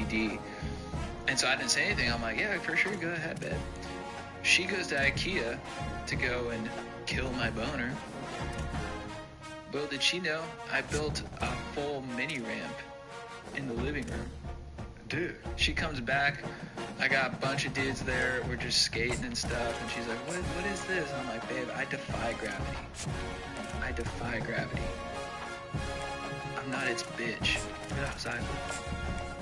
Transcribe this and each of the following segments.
ED. And so I didn't say anything. I'm like, yeah, for sure, go ahead, babe. She goes to IKEA to go and kill my boner. Well, did she know I built a full mini ramp in the living room? Dude. She comes back. I got a bunch of dudes there. We're just skating and stuff. And she's like, what is this? And I'm like, babe, I defy gravity. I defy gravity. I'm not its bitch.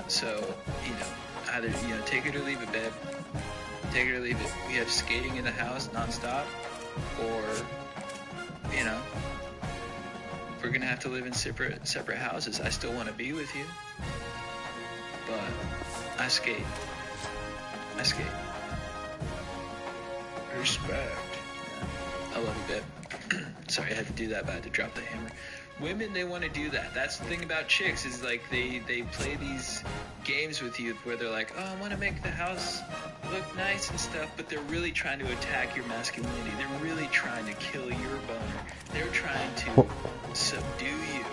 So, either, take it or leave it, babe. Take it or leave it. We have skating in the house nonstop, or, we're gonna have to live in separate houses. I still want to be with you, but I skate. Respect. Yeah. I love you, babe. Sorry, I had to do that, but I had to drop the hammer. Women, they want to do that. That's the thing about chicks, is like they play these games with you where they're like, oh, I want to make the house look nice and stuff, but they're really trying to attack your masculinity. They're really trying to kill your boner. They're trying to subdue you.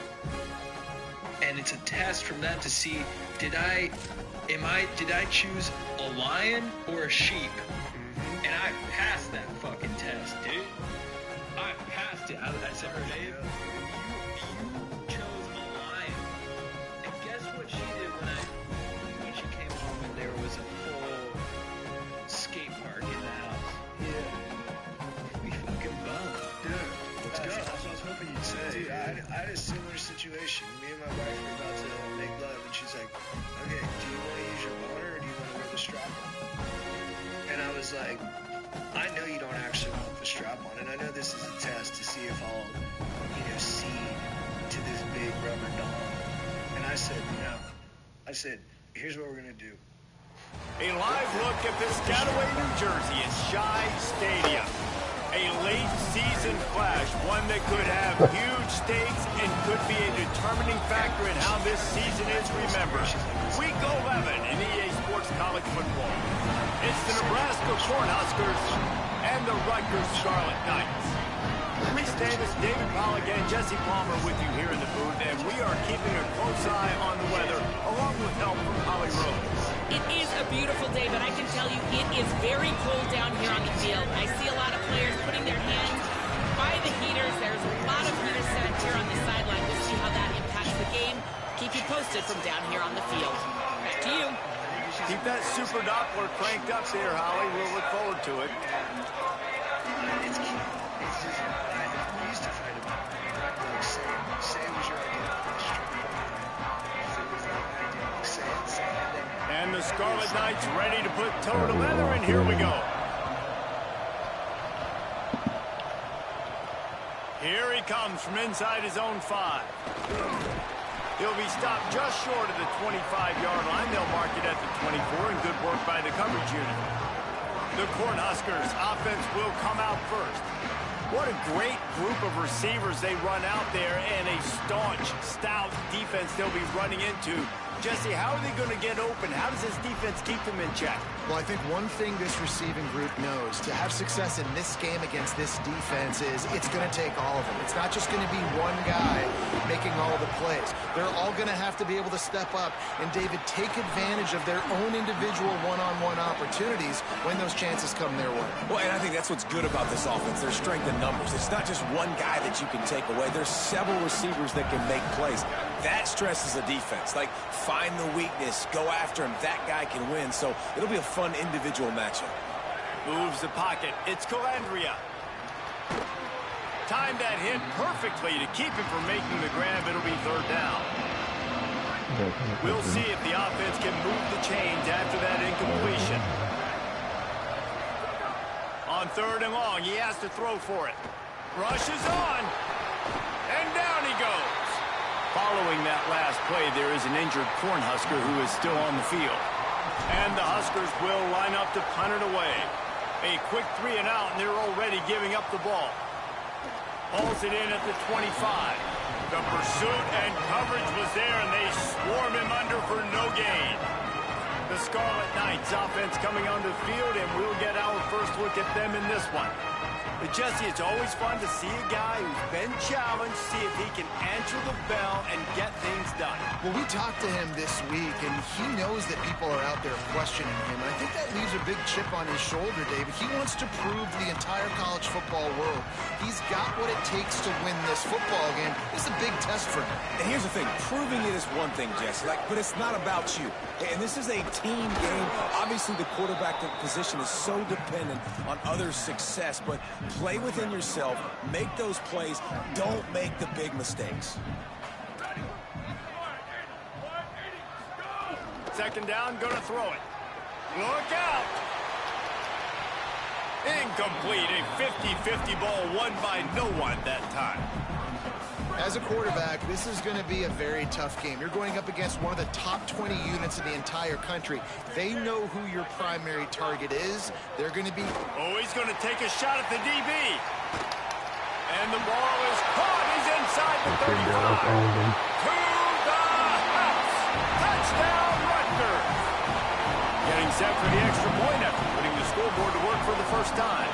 And it's a test from them to see, did I choose a lion or a sheep? And I passed that fucking test, dude. I passed it. I said, Dave, you chose a lion. And guess what she did when she came home and there was a full skate park in the house? Yeah. We fucking bummed. Dude, let's go. That's what I was hoping you'd say. Dude, I had a similar situation. Me and my wife were about to make love, and she's like, okay, do you want to use your boner or do you want to wear the strap on? And I was like, I know you don't actually want the strap on, and I know this is a test to see if I'll, see to this big rubber dong. And I said, no. I said, here's what we're going to do. A live look at Piscataway, New Jersey at Shai Stadium. A late season clash, one that could have huge stakes and could be a determining factor in how this season is remembered. Week 11 in EA Sports College Football. It's the Nebraska Cornhuskers and the Rutgers Scarlet Knights. Reese Davis, David Pollock, and Jesse Palmer with you here in the booth, and we are keeping a close eye on the weather, along with help from Holly Rose. It is a beautiful day, but I can tell you it is very cold down here on the field. I see a lot of players putting their hands by the heaters. There's a lot of heaters set up here on the sideline. We'll see how that impacts the game. Keep you posted from down here on the field. Back to you. Keep that super Doppler cranked up there, Holly. We'll look forward to it. It's cute. It's just, we used to fight about it. Like, say it was your idea. Say it. And the Scarlet Knights ready to put toe to leather, and here we go. Here he comes from inside his own 5. He'll be stopped just short of the 25-yard line. They'll mark it at the 24, and good work by the coverage unit. The Cornhuskers offense will come out first. What a great group of receivers they run out there, and a staunch, stout defense they'll be running into. Jesse, how are they going to get open? How does this defense keep them in check? Well, I think one thing this receiving group knows, to have success in this game against this defense, is it's going to take all of them. It's not just going to be one guy making all the plays. They're all going to have to be able to step up and, David, take advantage of their own individual one-on-one opportunities when those chances come their way. Well, and I think that's what's good about this offense, their strength in numbers. It's not just one guy that you can take away. There's several receivers that can make plays. That stresses the defense. Like, find the weakness, go after him. That guy can win. So it'll be a fun individual matchup. Moves the pocket. It's Calandria. Timed that hit perfectly to keep him from making the grab. It'll be third down. We'll see if the offense can move the chains after that incompletion. On third and long, he has to throw for it. Rushes on. And down he goes. Following that last play, there is an injured Cornhusker who is still on the field. And the Huskers will line up to punt it away. A quick 3 and out, and they're already giving up the ball. Hauls it in at the 25. The pursuit and coverage was there, and they swarm him under for no gain. The Scarlet Knights offense coming onto the field, and we'll get our first look at them in this one. But Jesse, it's always fun to see a guy who's been challenged, see if he can answer the bell and get things done. Well, we talked to him this week, and he knows that people are out there questioning him. And I think that leaves a big chip on his shoulder, David. He wants to prove to the entire college football world he's got what it takes to win this football game. This is a big test for him. And here's the thing, proving it is one thing, Jesse, but it's not about you. And this is a team game. Obviously, the quarterback position is so dependent on others' success, but play within yourself, make those plays, don't make the big mistakes. Second down, gonna throw it. Look out! Incomplete, a 50-50 ball won by no one that time. As a quarterback, this is going to be a very tough game. You're going up against one of the top 20 units in the entire country. They know who your primary target is. They're going to be... Oh, he's going to take a shot at the DB. And the ball is caught. He's inside the 35. To the house. Touchdown, Rutgers. Getting set for the extra point after putting the scoreboard to work for the first time.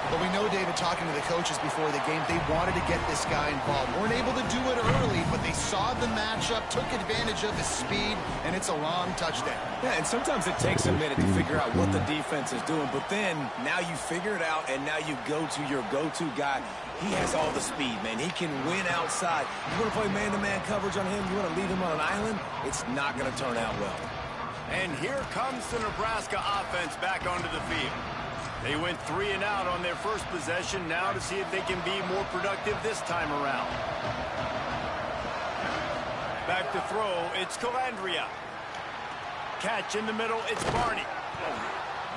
But we know, David, talking to the coaches before the game, they wanted to get this guy involved. Weren't able to do it early, but they saw the matchup, took advantage of his speed, and it's a long touchdown. Yeah, and sometimes it takes a minute to figure out what the defense is doing, but then now you figure it out, and now you go to your go-to guy. He has all the speed, man. He can win outside. You want to play man-to-man coverage on him? You want to leave him on an island? It's not going to turn out well. And here comes the Nebraska offense back onto the field. They went 3 and out on their first possession, now to see if they can be more productive this time around. Back to throw, it's Calandria. Catch in the middle, it's Barney.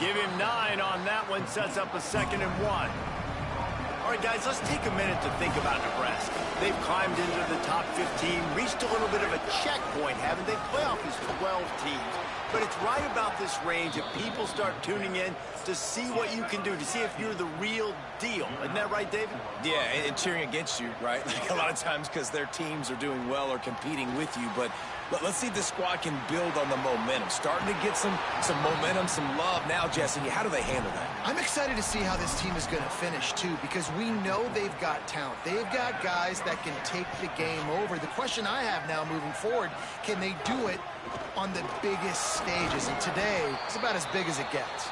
Give him 9 on that one, sets up a 2nd and 1. All right, guys, let's take a minute to think about Nebraska. They've climbed into the top 15, reached a little bit of a checkpoint, haven't they? Playoff is 12 teams. But it's right about this range that people start tuning in to see what you can do, to see if you're the real deal. Isn't that right, David? Yeah, and cheering against you, right? Like a lot of times because their teams are doing well or competing with you. But let's see if the squad can build on the momentum. Starting to get some momentum, some love now, Jesse. How do they handle that? I'm excited to see how this team is going to finish, too, because we know they've got talent. They've got guys that can take the game over. The question I have now moving forward, can they do it on the biggest stages? And today is about as big as it gets.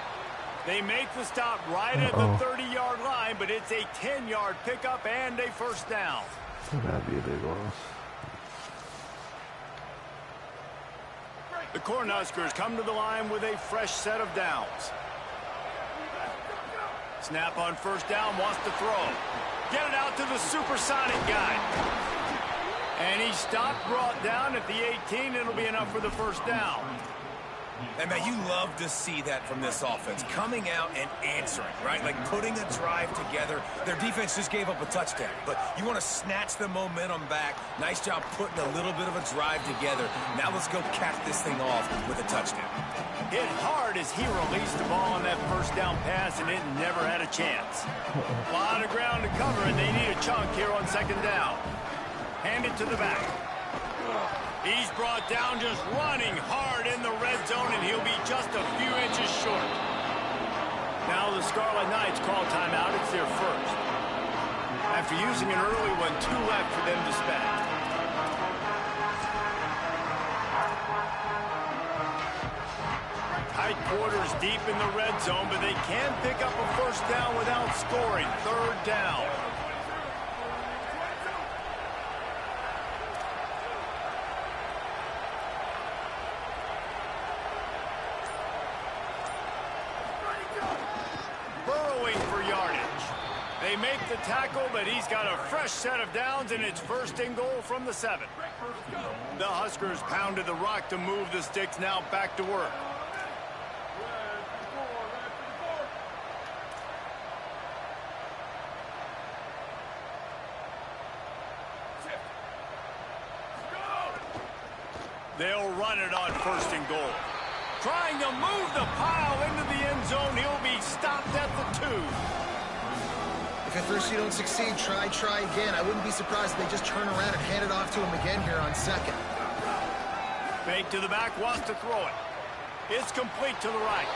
They make the stop right at the 30-yard line, but it's a 10-yard pickup and a first down. That'd be a big loss. The Cornhuskers come to the line with a fresh set of downs. Snap on first down, wants to throw. Get it out to the supersonic guy. And he stopped, brought down at the 18. It'll be enough for the first down. And, man, you love to see that from this offense. Coming out and answering, right? Like putting a drive together. Their defense just gave up a touchdown. But you want to snatch the momentum back. Nice job putting a little bit of a drive together. Now let's go cap this thing off with a touchdown. Hit hard as he released the ball on that first down pass, and it never had a chance. A lot of ground to cover, and they need a chunk here on second down. Hand it to the back. He's brought down just running hard in the red zone, and he'll be just a few inches short. Now the Scarlet Knights call timeout. It's their first. After using an early one, 2 left for them to spend. Tight quarters deep in the red zone, but they can pick up a first down without scoring. Third down. They make the tackle, but he's got a fresh set of downs, and it's 1st and goal from the 7. The Huskers pounded the rock to move the sticks, now back to work. They'll run it on 1st and goal. Trying to move the pile into the end zone. He'll be stopped at the 2. If at first you don't succeed, try again. I wouldn't be surprised if they just turn around and hand it off to him again here on 2nd. Fake to the back, wants to throw it. It's complete to the right.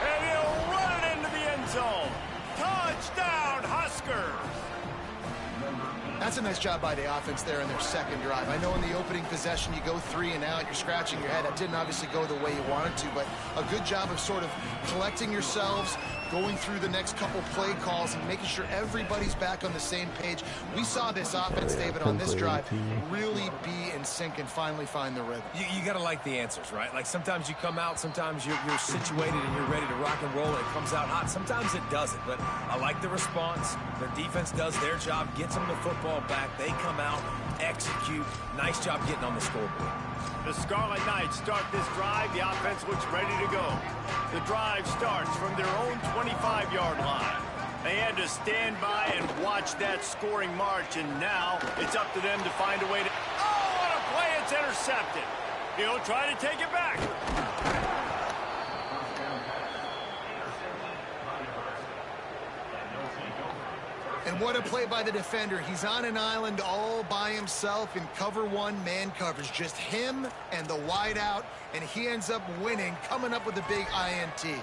And he'll run it into the end zone. Touchdown, Huskers! That's a nice job by the offense there in their second drive. I know in the opening possession you go 3 and out, you're scratching your head. That didn't obviously go the way you wanted to, but a good job of sort of collecting yourselves, going through the next couple play calls and making sure everybody's back on the same page. We saw this offense, David, on this drive really be in sync and finally find the rhythm. You got to like the answers, right? Like sometimes you come out, sometimes you're situated and you're ready to rock and roll and it comes out hot. Sometimes it doesn't, but I like the response. Their defense does their job, gets them the football back. They come out, execute. Nice job getting on the scoreboard. The Scarlet Knights start this drive. The offense looks ready to go. The drive starts from their own 25-yard line. They had to stand by and watch that scoring march, and now it's up to them to find a way to... Oh, what a play! It's intercepted. He'll try to take it back. And what a play by the defender. He's on an island all by himself in cover 1 man coverage. Just him and the wide out, and he ends up winning, coming up with a big INT.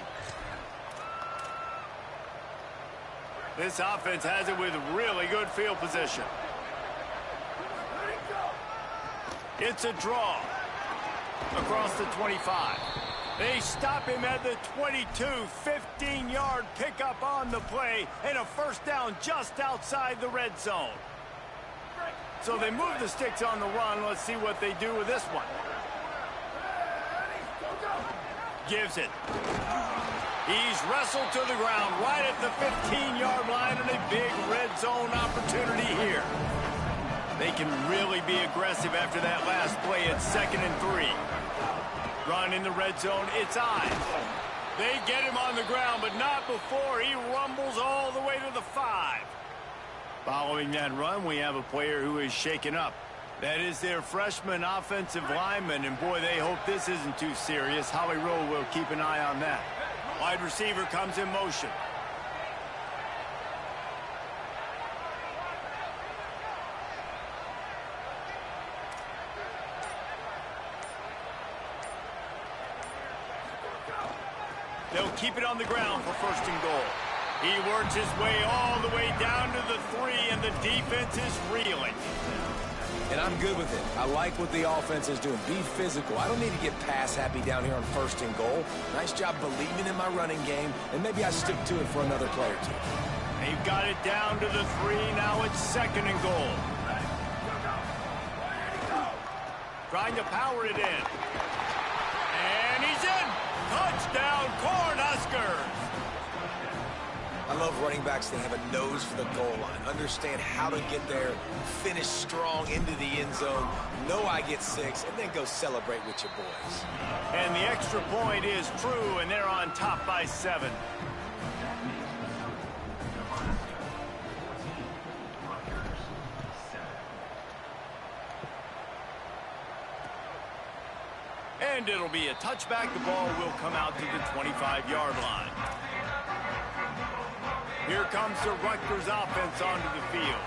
This offense has it with really good field position. It's a draw across the 25. They stop him at the 22, 15-yard pickup on the play, and a first down just outside the red zone. So they move the sticks on the run. Let's see what they do with this one. Gives it. He's wrestled to the ground right at the 15-yard line, and a big red zone opportunity here. They can really be aggressive after that last play at 2nd and 3. Run in the red zone, it's on. They get him on the ground, but not before he rumbles all the way to the 5. Following that run, we have a player who is shaken up. That is their freshman offensive lineman, and boy, they hope this isn't too serious. Howie Rowe will keep an eye on that. Wide receiver comes in motion. They'll keep it on the ground for 1st and goal. He works his way all the way down to the 3, and the defense is reeling. And I'm good with it. I like what the offense is doing. Be physical. I don't need to get pass happy down here on 1st and goal. Nice job believing in my running game, and maybe I stick to it for another play or 2. They've got it down to the 3. Now it's 2nd and goal. Trying to power it in. And he's in. Touchdown, Cornhuskers! I love running backs that have a nose for the goal line, understand how to get there, finish strong into the end zone, know I get 6, and then go celebrate with your boys. And the extra point is true, and they're on top by 7. And it'll be a touchback. The ball will come out to the 25-yard line. Here comes the Rutgers offense onto the field.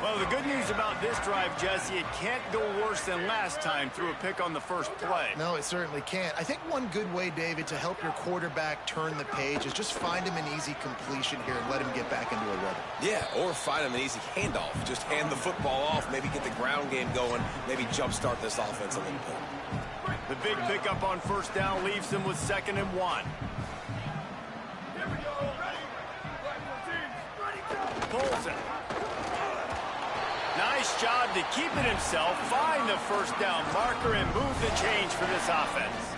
Well, the good news about this drive, Jesse, it can't go worse than last time through a pick on the first play. No, it certainly can't. I think one good way, David, to help your quarterback turn the page is just find him an easy completion here and let him get back into a rhythm. Yeah, or find him an easy handoff. Just hand the football off, maybe get the ground game going, maybe jumpstart this offense a little bit. The big pickup on 1st down leaves them with 2nd and 1. Pulls it. Nice job to keep it himself, find the 1st down marker, and move the change for this offense.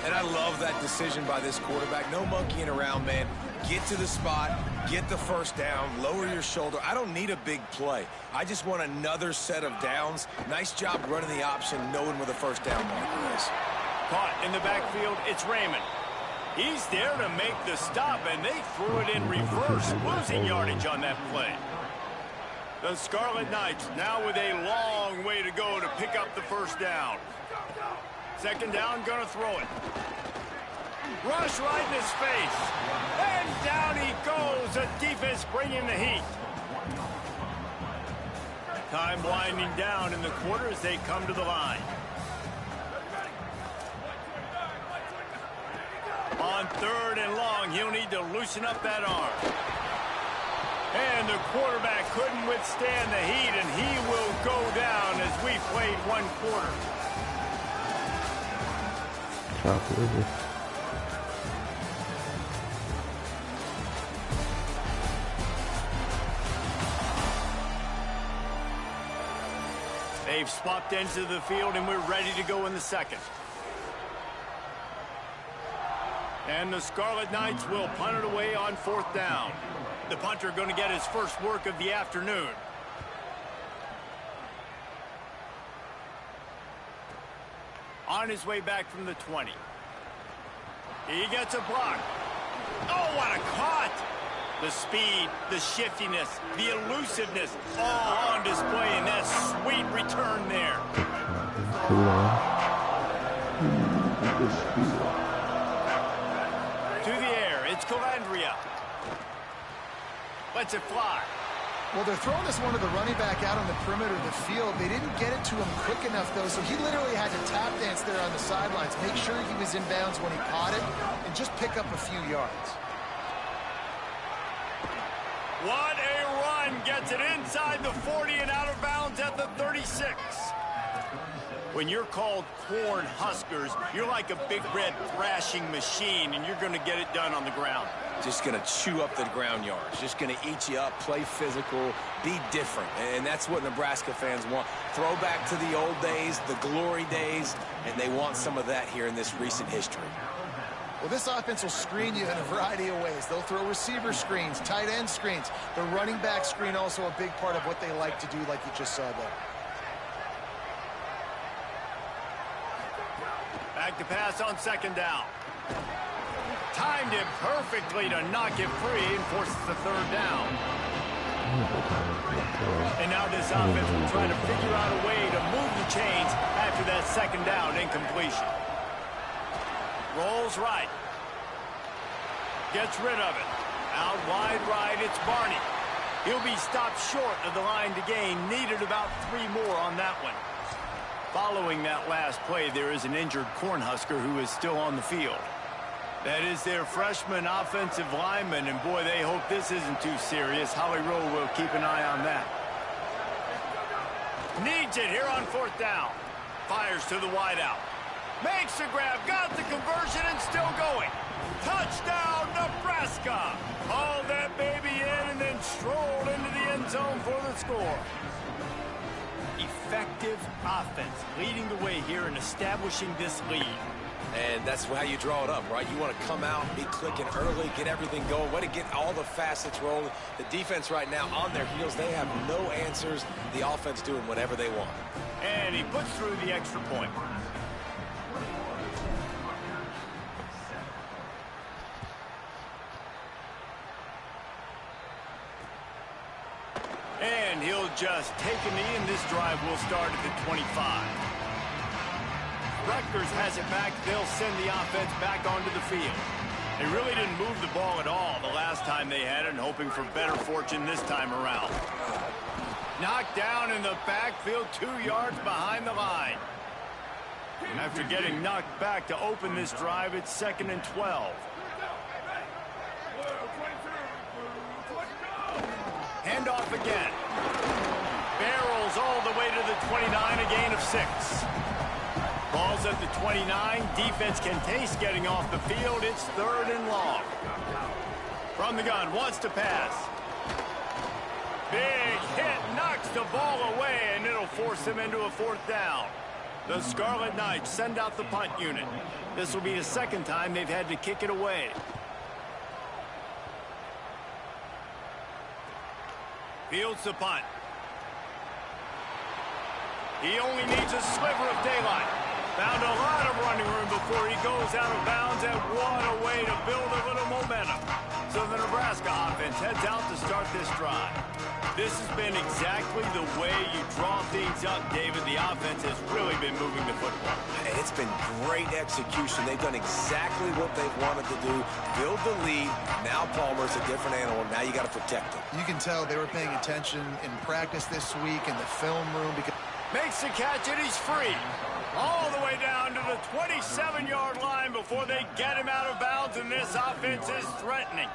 And I love that decision by this quarterback. No monkeying around, man. Get to the spot, get the 1st down, lower your shoulder. I don't need a big play. I just want another set of downs. Nice job running the option, knowing where the 1st down marker is. Caught in the backfield, it's Raymond. He's there to make the stop, and they threw it in reverse, losing yardage on that play. The Scarlet Knights now with a long way to go to pick up the 1st down. 2nd down, gonna throw it. Rush right in his face. And down he goes. The defense bringing the heat. Time winding down in the quarter as they come to the line. On On 3rd and long, he'll need to loosen up that arm. And the quarterback couldn't withstand the heat, and he will go down as we played 1 quarter. They've swapped ends of the field, and we're ready to go in the second. And the Scarlet Knights will punt it away on 4th down. The punter going to get his first work of the afternoon. On his way back from the 20. He gets a block. Oh, what a caught! The speed, the shiftiness, the elusiveness, all on display in that sweet return there. To the air, it's Calandria. Lets it fly. Well, they're throwing this one to the running back out on the perimeter of the field. They didn't get it to him quick enough, though, so he literally had to tap dance there on the sidelines, make sure he was in bounds when he caught it, and just pick up a few yards. What a run! Gets it inside the 40 and out of bounds at the 36. When you're called Corn Huskers, you're like a big red thrashing machine, and you're going to get it done on the ground. Just going to chew up the ground yards. Just going to eat you up, play physical, be different. And that's what Nebraska fans want. Throw back to the old days, the glory days, and they want some of that here in this recent history. Well, this offense will screen you in a variety of ways. They'll throw receiver screens, tight end screens. The running back screen also a big part of what they like to do, like you just saw there. Back to pass on 2nd down. Timed it perfectly to knock it free and forces the 3rd down. And now this offense will try to figure out a way to move the chains after that 2nd down incompletion. Rolls right. Gets rid of it. Out wide right, it's Barney. He'll be stopped short of the line to gain. Needed about 3 more on that one. Following that last play, there is an injured Cornhusker who is still on the field. That is their freshman offensive lineman, and boy, they hope this isn't too serious. Holly Rowe will keep an eye on that. Needs it here on 4th down. Fires to the wideout. Makes the grab, got the conversion, and still going. Touchdown, Nebraska! Hauled that baby in and then strolled into the end zone for the score. Effective offense leading the way here and establishing this lead. And that's how you draw it up, right? You want to come out, be clicking early, get everything going, way to get all the facets rolling. The defense right now on their heels, they have no answers. The offense doing whatever they want. And he puts through the extra point. And he'll just take a knee, and this drive will start at the 25. Rutgers has it back. They'll send the offense back onto the field. They really didn't move the ball at all the last time they had it, and hoping for better fortune this time around. Knocked down in the backfield, 2 yards behind the line. After getting knocked back to open this drive, it's 2nd and 12. Handoff again. Barrels all the way to the 29, a gain of 6. Ball's at the 29. Defense can taste getting off the field. It's 3rd and long. From the gun, wants to pass. Big hit, knocks the ball away, and it'll force him into a 4th down. The Scarlet Knights send out the punt unit. This will be the 2nd time they've had to kick it away. Fields the punt. He only needs a sliver of daylight. Found a lot of running room before he goes out of bounds, and what a way to build a little momentum. So the Nebraska offense heads out to start this drive. This has been exactly the way you draw things up, David. The offense has really been moving the football. And it's been great execution. They've done exactly what they've wanted to do. Build the lead. Now Palmer's a different animal. Now you got to protect him. You can tell they were paying attention in practice this week in the film room. Because makes the catch, and he's free. All the way down to the 27-yard line before before they get him out of bounds, and this offense is threatening.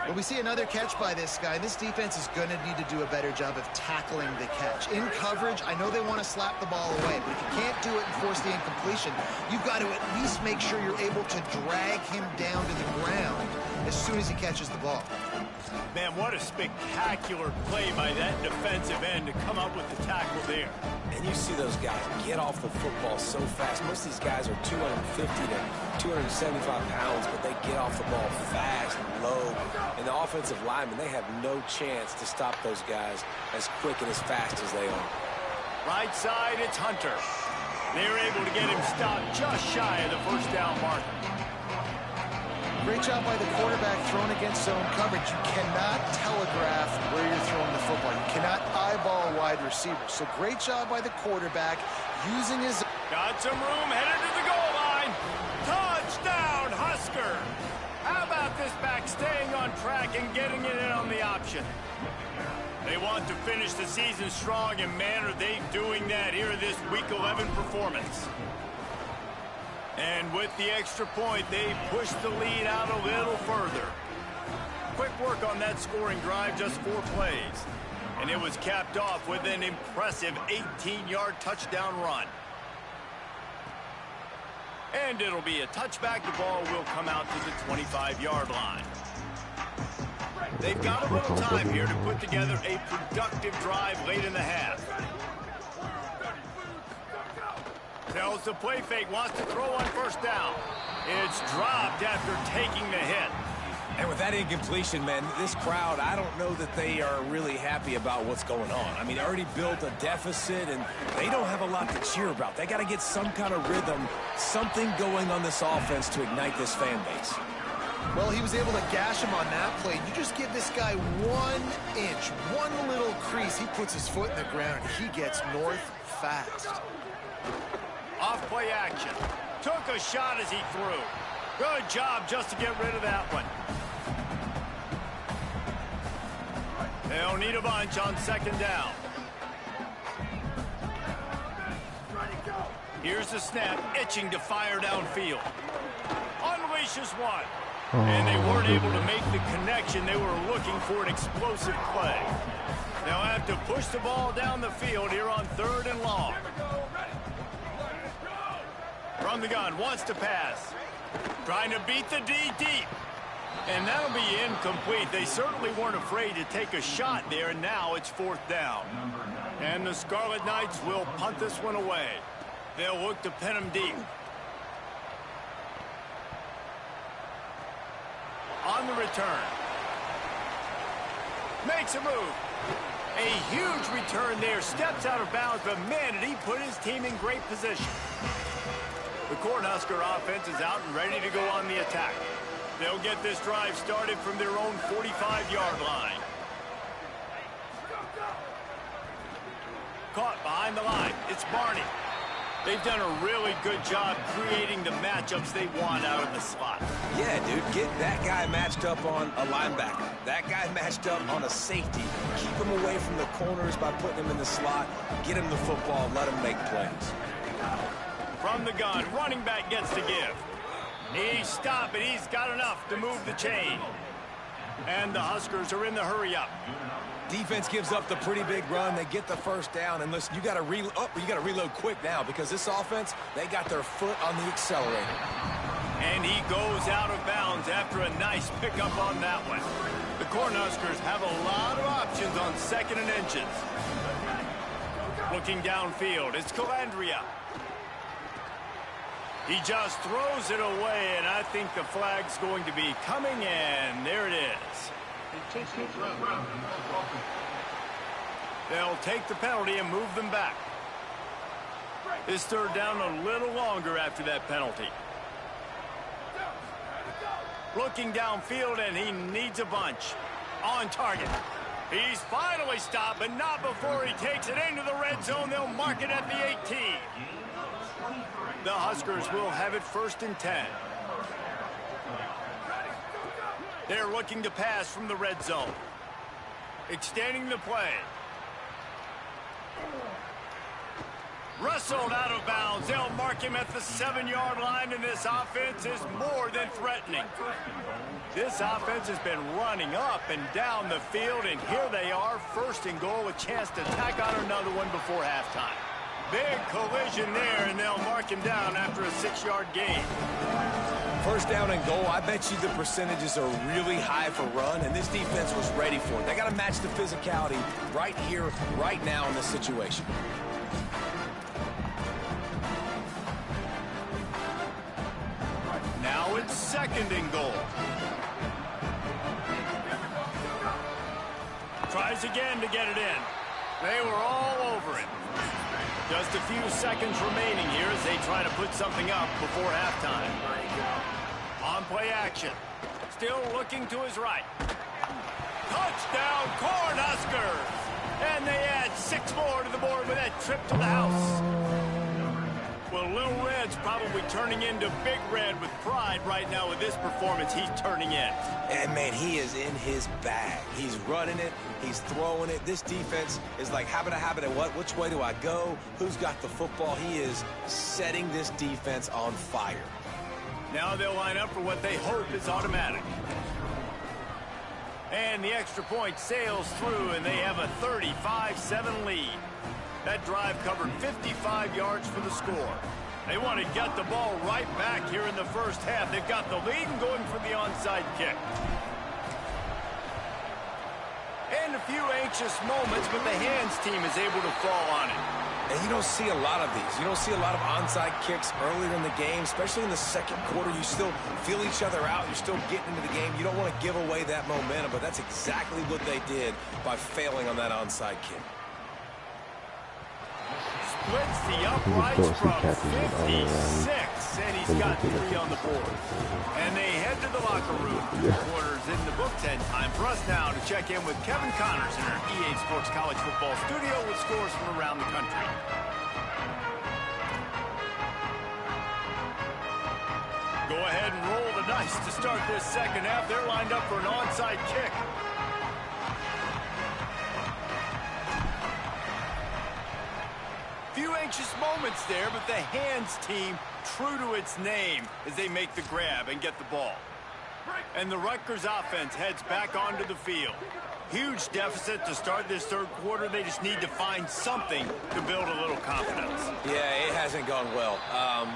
Well, we see another catch by this guy. This defense is going to need to do a better job of tackling the catch. In coverage, I know they want to slap the ball away, but if you can't do it and force the incompletion, you've got to at least make sure you're able to drag him down to the ground as soon as he catches the ball. Man, what a spectacular play by that defensive end to come up with the tackle there. And you see those guys get off the football so fast. Most of these guys are 250 to 275 pounds, but they get off the ball fast and low. And the offensive linemen, they have no chance to stop those guys as quick and as fast as they are. Right side, it's Hunter. They're able to get him stopped just shy of the first down mark. Great job by the quarterback throwing against zone coverage. You cannot telegraph where you're throwing the football. You cannot eyeball wide receivers. So great job by the quarterback using his... Got some room, headed to the goal line. Touchdown, Husker. How about this back staying on track and getting it in on the option? They want to finish the season strong, and man, are they doing that here in this Week 11 performance. And with the extra point, they push the lead out a little further. Quick work on that scoring drive, just 4 plays. And it was capped off with an impressive 18-yard touchdown run. And it'll be a touchback. The ball will come out to the 25-yard line. They've got a little time here to put together a productive drive late in the half. Tells the play fake, wants to throw on first down. It's dropped after taking the hit. And with that incompletion, man, this crowd, I don't know that they are really happy about what's going on. I mean, they already built a deficit, and they don't have a lot to cheer about. They got to get some kind of rhythm, something going on this offense to ignite this fan base. Well, he was able to gash him on that play. You just give this guy 1 inch, one little crease. He puts his foot in the ground. He gets north fast. Off play action. Took a shot as he threw. Good job just to get rid of that one. They'll need a bunch on second down. Here's the snap, itching to fire downfield. Unleashes one. And they weren't able to make the connection. They were looking for an explosive play. They'll have to push the ball down the field here on 3rd and long. From the gun, wants to pass. Trying to beat the D deep. And that'll be incomplete. They certainly weren't afraid to take a shot there, and now it's 4th down. And the Scarlet Knights will punt this one away. They'll look to pin him deep. On the return. Makes a move. A huge return there. Steps out of bounds, but man, did he put his team in great position. The Cornhusker offense is out and ready to go on the attack. They'll get this drive started from their own 45-yard line. Caught behind the line. It's Barney. They've done a really good job creating the matchups they want out of the slot. Yeah, dude, get that guy matched up on a linebacker. That guy matched up on a safety. Keep him away from the corners by putting him in the slot. Get him the football, let him make plays. From the gun, running back gets to give. He's stopped, but he's got enough to move the chain. And the Huskers are in the hurry-up. Defense gives up the pretty big run. They get the first down. And listen, you got to reload quick now because this offense, they got their foot on the accelerator. And he goes out of bounds after a nice pickup on that one. The Cornhuskers have a lot of options on 2nd and inches. Looking downfield, it's Calandria. He just throws it away, and I think the flag's going to be coming, and there it is. They'll take the penalty and move them back. This 3rd down a little longer after that penalty. Looking downfield, and he needs a bunch. On target. He's finally stopped, but not before he takes it into the red zone. They'll mark it at the 18. The Huskers will have it 1st and 10. They're looking to pass from the red zone. Extending the play. Wrestled out of bounds. They'll mark him at the 7-yard line, and this offense is more than threatening. This offense has been running up and down the field, and here they are, 1st and goal, a chance to tack on another one before halftime. Big collision there, and they'll mark him down after a 6-yard gain. 1st down and goal, I bet you the percentages are really high for run, and this defense was ready for it. They got to match the physicality right here, right now in this situation. Now it's 2nd and goal. Tries again to get it in. They were all over it. Just a few seconds remaining here as they try to put something up before halftime. On play action. Still looking to his right. Touchdown, Cornhuskers! And they add 6 more to the board with that trip to the house. Well, Little Red's probably turning into Big Red with pride right now with this performance he's turning in. And, man, he is in his bag. He's running it. He's throwing it. This defense is like, habit, what? Which way do I go? Who's got the football? He is setting this defense on fire. Now they'll line up for what they hope is automatic. And the extra point sails through, and they have a 35-7 lead. That drive covered 55 yards for the score. They want to get the ball right back here in the 1st half. They've got the lead and going for the onside kick. And a few anxious moments, but the hands team is able to fall on it. And you don't see a lot of these. You don't see a lot of onside kicks earlier in the game, especially in the 2nd quarter. You still feel each other out. You're still getting into the game. You don't want to give away that momentum, but that's exactly what they did by failing on that onside kick. Splits the uprights from 56, and he's got 3 on the board. And they head to the locker room. Quarters in the books, and time for us now to check in with Kevin Connors in our EA Sports College Football studio with scores from around the country. Go ahead and roll the dice to start this 2nd half. They're lined up for an onside kick. Few anxious moments there, but the hands team true to its name as they make the grab and get the ball. And the Rutgers offense heads back onto the field. Huge deficit to start this 3rd quarter. They just need to find something to build a little confidence. Yeah, it hasn't gone well.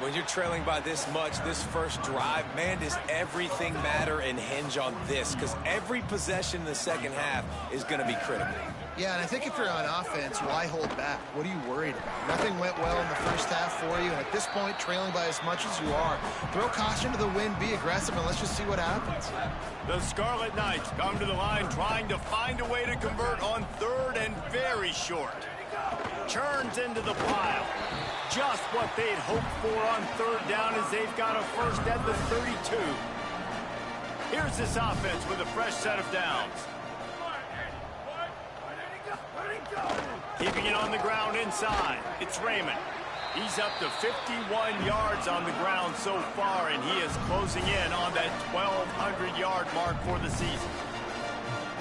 When you're trailing by this much, this 1st drive, man, does everything matter and hinge on this? Because every possession in the 2nd half is going to be critical. Yeah, and I think if you're on offense, why hold back? What are you worried about? Nothing went well in the 1st half for you, and at this point, trailing by as much as you are, throw caution to the wind, be aggressive, and let's just see what happens. The Scarlet Knights come to the line trying to find a way to convert on 3rd and very short. Churns into the pile. Just what they'd hoped for on 3rd down as they've got a 1st at the 32. Here's this offense with a fresh set of downs. Keeping it on the ground inside. It's Raymond. He's up to 51 yards on the ground so far, and he is closing in on that 1,200-yard mark for the season.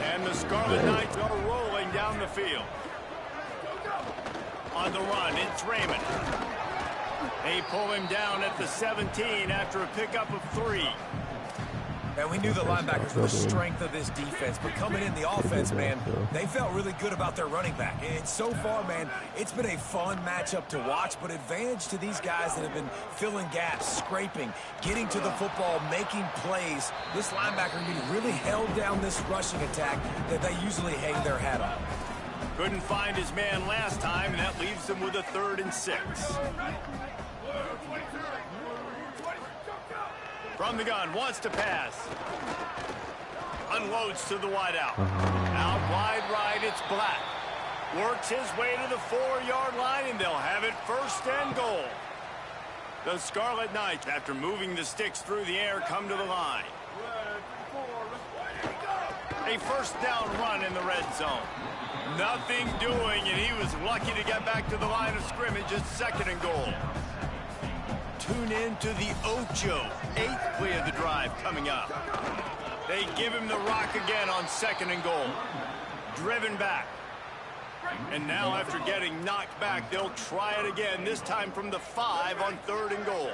And the Scarlet Knights are rolling down the field. On the run, it's Raymond. They pull him down at the 17 after a pickup of 3. And we knew the linebackers were the strength of this defense, but coming in the offense, man, they felt really good about their running back. And so far, man, it's been a fun matchup to watch, but advantage to these guys that have been filling gaps, scraping, getting to the football, making plays. This linebacker really held down this rushing attack that they usually hang their hat on. Couldn't find his man last time, and that leaves them with a 3rd and 6. From the gun, wants to pass. Unloads to the wideout. Out wide right, it's Black. Works his way to the 4-yard line, and they'll have it 1st and goal. The Scarlet Knights, after moving the sticks through the air, come to the line. A 1st down run in the red zone. Nothing doing, and he was lucky to get back to the line of scrimmage at 2nd and goal. Tune in to the Ocho, 8th play of the drive coming up. They give him the rock again on 2nd and goal. Driven back. And now after getting knocked back, they'll try it again, this time from the 5 on 3rd and goal.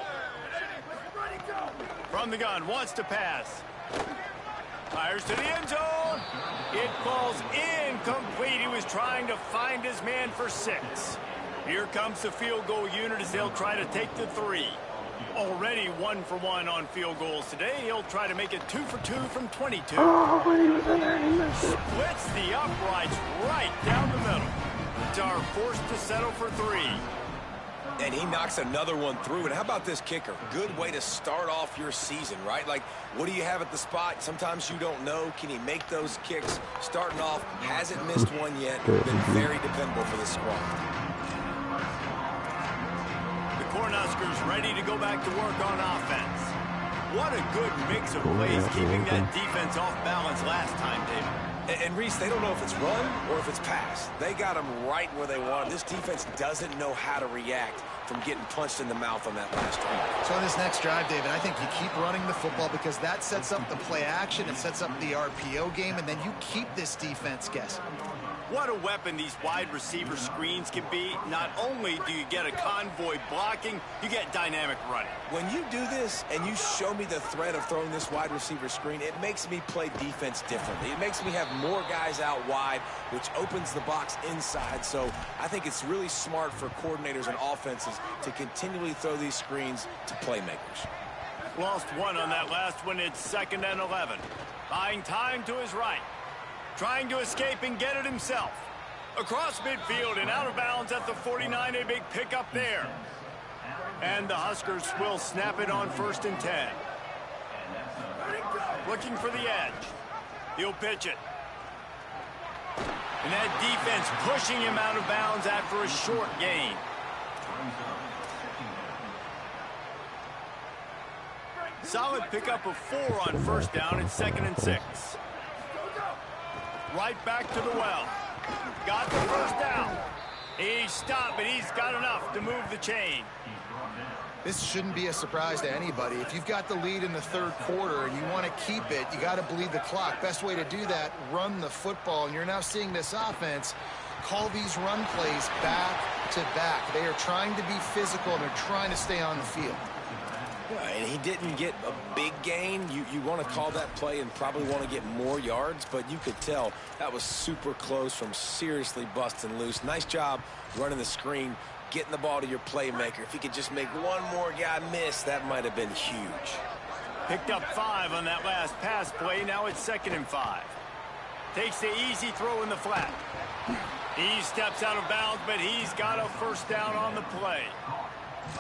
From the gun, wants to pass. Fires to the end zone. It falls incomplete. He was trying to find his man for 6. Here comes the field goal unit as they'll try to take the 3. Already 1 for 1 on field goals today. He'll try to make it 2 for 2 from 22. Oh, when he was in there, he missed it. Splits the uprights right down the middle. Dar forced to settle for 3. And he knocks another one through. And how about this kicker? Good way to start off your season, right? Like, what do you have at the spot? Sometimes you don't know. Can he make those kicks? Starting off, hasn't missed one yet. Been very dependable for the squad. The Cornhuskers ready to go back to work on offense. What a good mix of plays keeping that defense off balance last time, David. And Reese, they don't know if it's run or if it's pass. They got them right where they want them. This defense doesn't know how to react from getting punched in the mouth on that last drive. So on this next drive, David, I think you keep running the football because that sets up the play action, it sets up the RPO game, and then you keep this defense guessing. What a weapon these wide receiver screens can be. Not only do you get a convoy blocking, you get dynamic running. When you do this and you show me the threat of throwing this wide receiver screen, it makes me play defense differently. It makes me have more guys out wide, which opens the box inside. So I think it's really smart for coordinators and offenses to continually throw these screens to playmakers. Lost 1 on that last one. It's 2nd and 11. Buying time to his right. Trying to escape and get it himself. Across midfield and out of bounds at the 49. A big pickup there. And the Huskers will snap it on 1st and 10. Looking for the edge. He'll pitch it. And that defense pushing him out of bounds after a short gain. Solid pickup of 4 on 1st down. It's 2nd and 6. Right back to the well. Got the 1st down. He stopped, but he's got enough to move the chain. This shouldn't be a surprise to anybody. If you've got the lead in the 3rd quarter and you want to keep it, you got to bleed the clock. Best way to do that, run the football. And you're now seeing this offense call these run plays back to back. They are trying to be physical and they're trying to stay on the field. Yeah, and he didn't get a big gain. You want to call that play and probably want to get more yards, but you could tell that was super close from seriously busting loose. Nice job running the screen, getting the ball to your playmaker. If he could just make one more guy miss, that might have been huge. Picked up 5 on that last pass play. Now it's 2nd and 5. Takes the easy throw in the flat. He steps out of bounds, but he's got a 1st down on the play.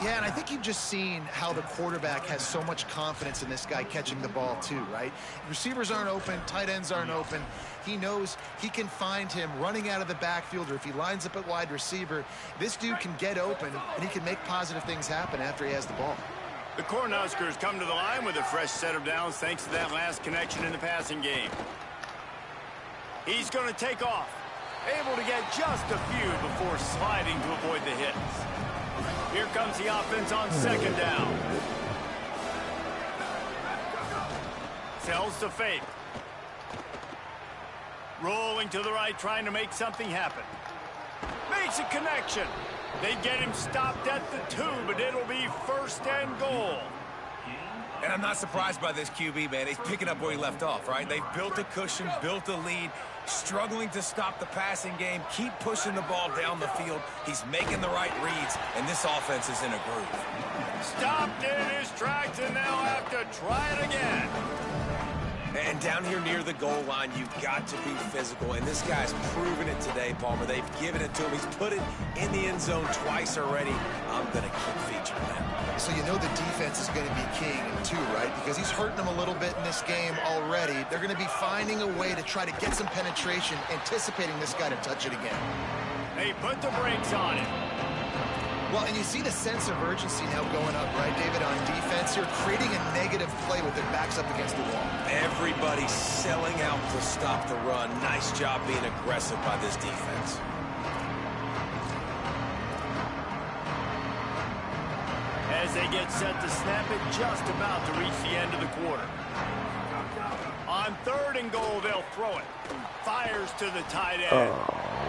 Yeah, and I think you've just seen how the quarterback has so much confidence in this guy catching the ball too, right? Receivers aren't open, tight ends aren't open. He knows he can find him running out of the backfield, or if he lines up at wide receiver, this dude can get open and he can make positive things happen after he has the ball. The Cornhuskers come to the line with a fresh set of downs thanks to that last connection in the passing game. He's going to take off. Able to get just a few before sliding to avoid the hits. Here comes the offense on 2nd down. Tells to fake. Rolling to the right, trying to make something happen. Makes a connection. They get him stopped at the 2, but it'll be 1st and goal. And I'm not surprised by this QB, man. He's picking up where he left off, right? They've built a cushion, built a lead, struggling to stop the passing game, keep pushing the ball down the field. He's making the right reads, and this offense is in a groove. Stopped in his tracks, and they'll have to try it again. And down here near the goal line, you've got to be physical. And this guy's proven it today, Palmer. They've given it to him. He's put it in the end zone twice already. I'm going to keep featuring that. So you know the defense is going to be king too, right? Because he's hurting them a little bit in this game already. They're going to be finding a way to try to get some penetration, anticipating this guy to touch it again. They put the brakes on it. Well, and you see the sense of urgency now going up, right, David, on defense. You're creating a negative play with their backs up against the wall. Everybody's selling out to stop the run. Nice job being aggressive by this defense. As they get set to snap it, just about to reach the end of the quarter. On 3rd and goal, they'll throw it. Fires to the tight end.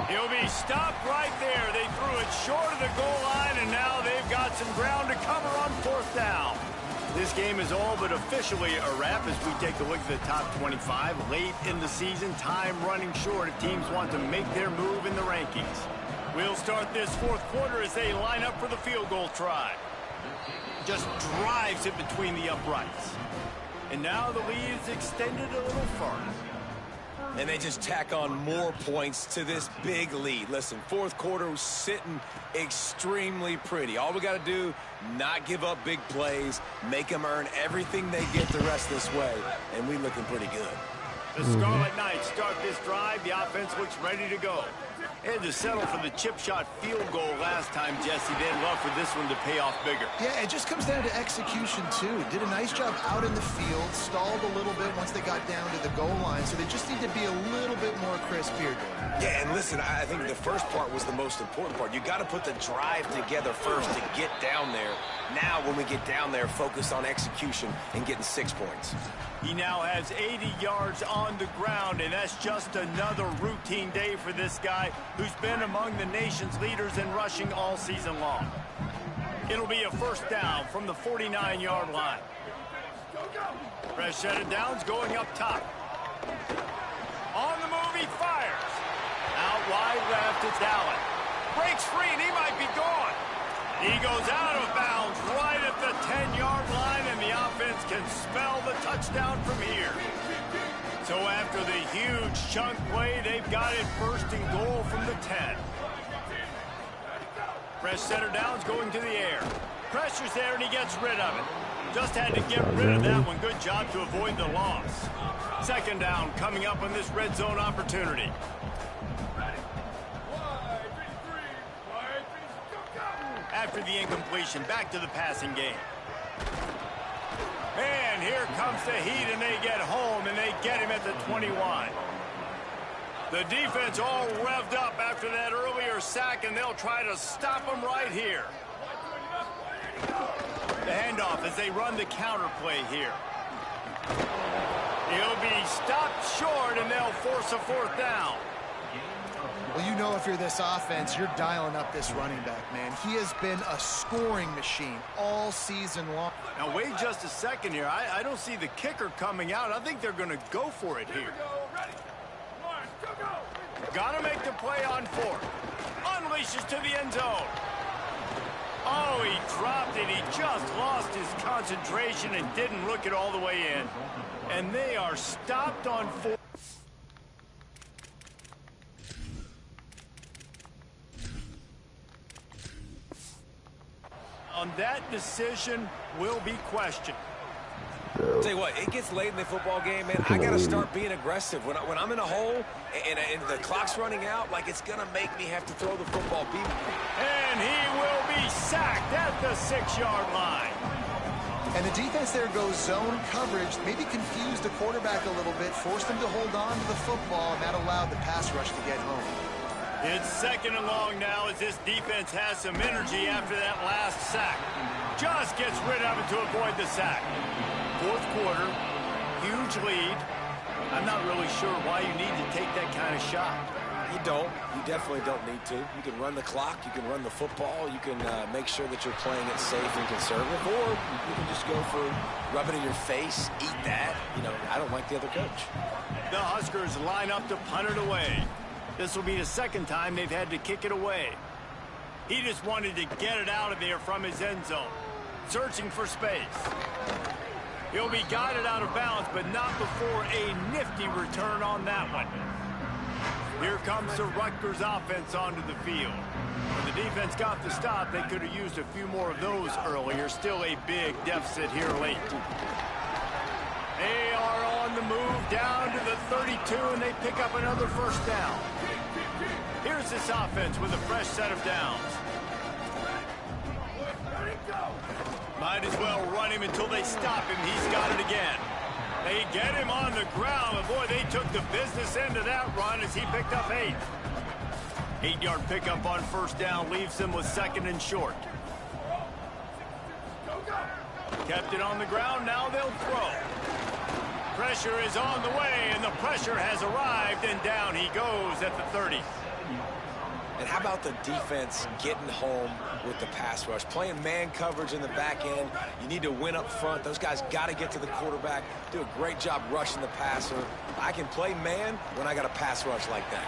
He'll be stopped right there. They threw it short of the goal line, and now they've got some ground to cover on 4th down. This game is all but officially a wrap as we take a look at the top 25. Late in the season, time running short if teams want to make their move in the rankings. We'll start this 4th quarter as they line up for the field goal try. Just drives it between the uprights. And now the lead is extended a little further. And they just tack on more points to this big lead. Listen, 4th quarter was sitting extremely pretty. All we got to do, not give up big plays, make them earn everything they get the rest of this way, and we looking pretty good. The Scarlet Knights start this drive. The offense looks ready to go. They had to settle for the chip shot field goal last time, Jesse. They'd love for this one to pay off bigger. Yeah, it just comes down to execution, too. Did a nice job out in the field, stalled a little bit once they got down to the goal line, so they just need to be a little bit more crisp here. Yeah, and listen, I think the first part was the most important part. You got to put the drive together first to get down there. Now, when we get down there, focus on execution and getting 6 points. He now has 80 yards on the ground, and that's just another routine day for this guy who's been among the nation's leaders in rushing all season long. It'll be a 1st down from the 49-yard line. Fresh set of downs going up top. On the move, he fires. Out wide left, it's Allen. Breaks free, and he might be gone. He goes out of bounds right at the 10-yard line, and the offense can spell the touchdown from here. So after the huge chunk play, they've got it 1st and goal from the 10. Fresh center downs going to the air. Pressure's there, and he gets rid of it. Just had to get rid of that one. Good job to avoid the loss. 2nd down coming up on this red zone opportunity. After the incompletion, back to the passing game. And here comes the heat, and they get home, and they get him at the 21. The defense all revved up after that earlier sack, and they'll try to stop him right here. The handoff as they run the counter play here. He'll be stopped short, and they'll force a 4th down. Well, you know if you're this offense, you're dialing up this running back, man. He has been a scoring machine all season long. Now, wait just a second here. I don't see the kicker coming out. I think they're going to go for it here. Got to make the play on 4th. Unleashes to the end zone. Oh, he dropped it. He just lost his concentration and didn't look it all the way in. And they are stopped on 4th. On that decision will be questioned. Tell you what, it gets late in the football game, man. I got to start being aggressive. When I'm in a hole and the clock's running out, like it's going to make me have to throw the football. And he will be sacked at the 6-yard line. And the defense there goes zone coverage, maybe confused the quarterback a little bit, forced him to hold on to the football, and that allowed the pass rush to get home. It's 2nd and long now as this defense has some energy after that last sack. Just gets rid of it to avoid the sack. 4th quarter, huge lead. I'm not really sure why you need to take that kind of shot. You don't. You definitely don't need to. You can run the clock. You can run the football. You can make sure that you're playing it safe and conservative. Or you can just go for rub it in your face, eat that. You know, I don't like the other coach. The Huskers line up to punt it away. This will be the 2nd time they've had to kick it away. He just wanted to get it out of there from his end zone. Searching for space. He'll be guided out of bounds, but not before a nifty return on that one. Here comes the Rutgers offense onto the field. When the defense got the stop, they could have used a few more of those earlier. Still a big deficit here late. They are on the move down to the 32, and they pick up another 1st down. Here's this offense with a fresh set of downs. Might as well run him until they stop him. He's got it again. They get him on the ground, but boy, they took the business end of that run as he picked up 8. 8-yard pickup on 1st down leaves him with 2nd and short. Kept it on the ground, now they'll throw. Pressure is on the way, and the pressure has arrived, and down he goes at the 30. And how about the defense getting home with the pass rush? Playing man coverage in the back end. You need to win up front. Those guys got to get to the quarterback. Do a great job rushing the passer. I can play man when I got a pass rush like that.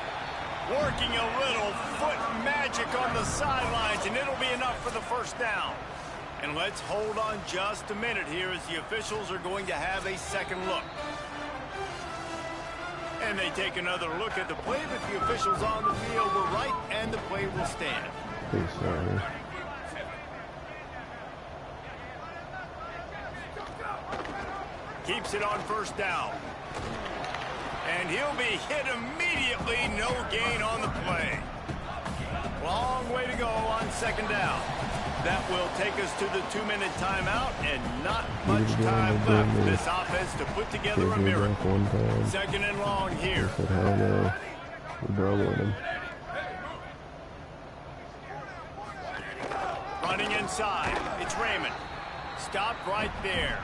Working a little foot magic on the sidelines, and it'll be enough for the first down. And let's hold on just a minute here as the officials are going to have a second look. And they take another look at the play, but the officials on the field were right, and the play will stand. Keeps it on first down. And he'll be hit immediately. No gain on the play. Long way to go on second down. That will take us to the 2-minute timeout, and not much time left for this offense to put together a miracle. Second and long here. Hell no. We're him. Running inside. It's Raymond. Stopped right there.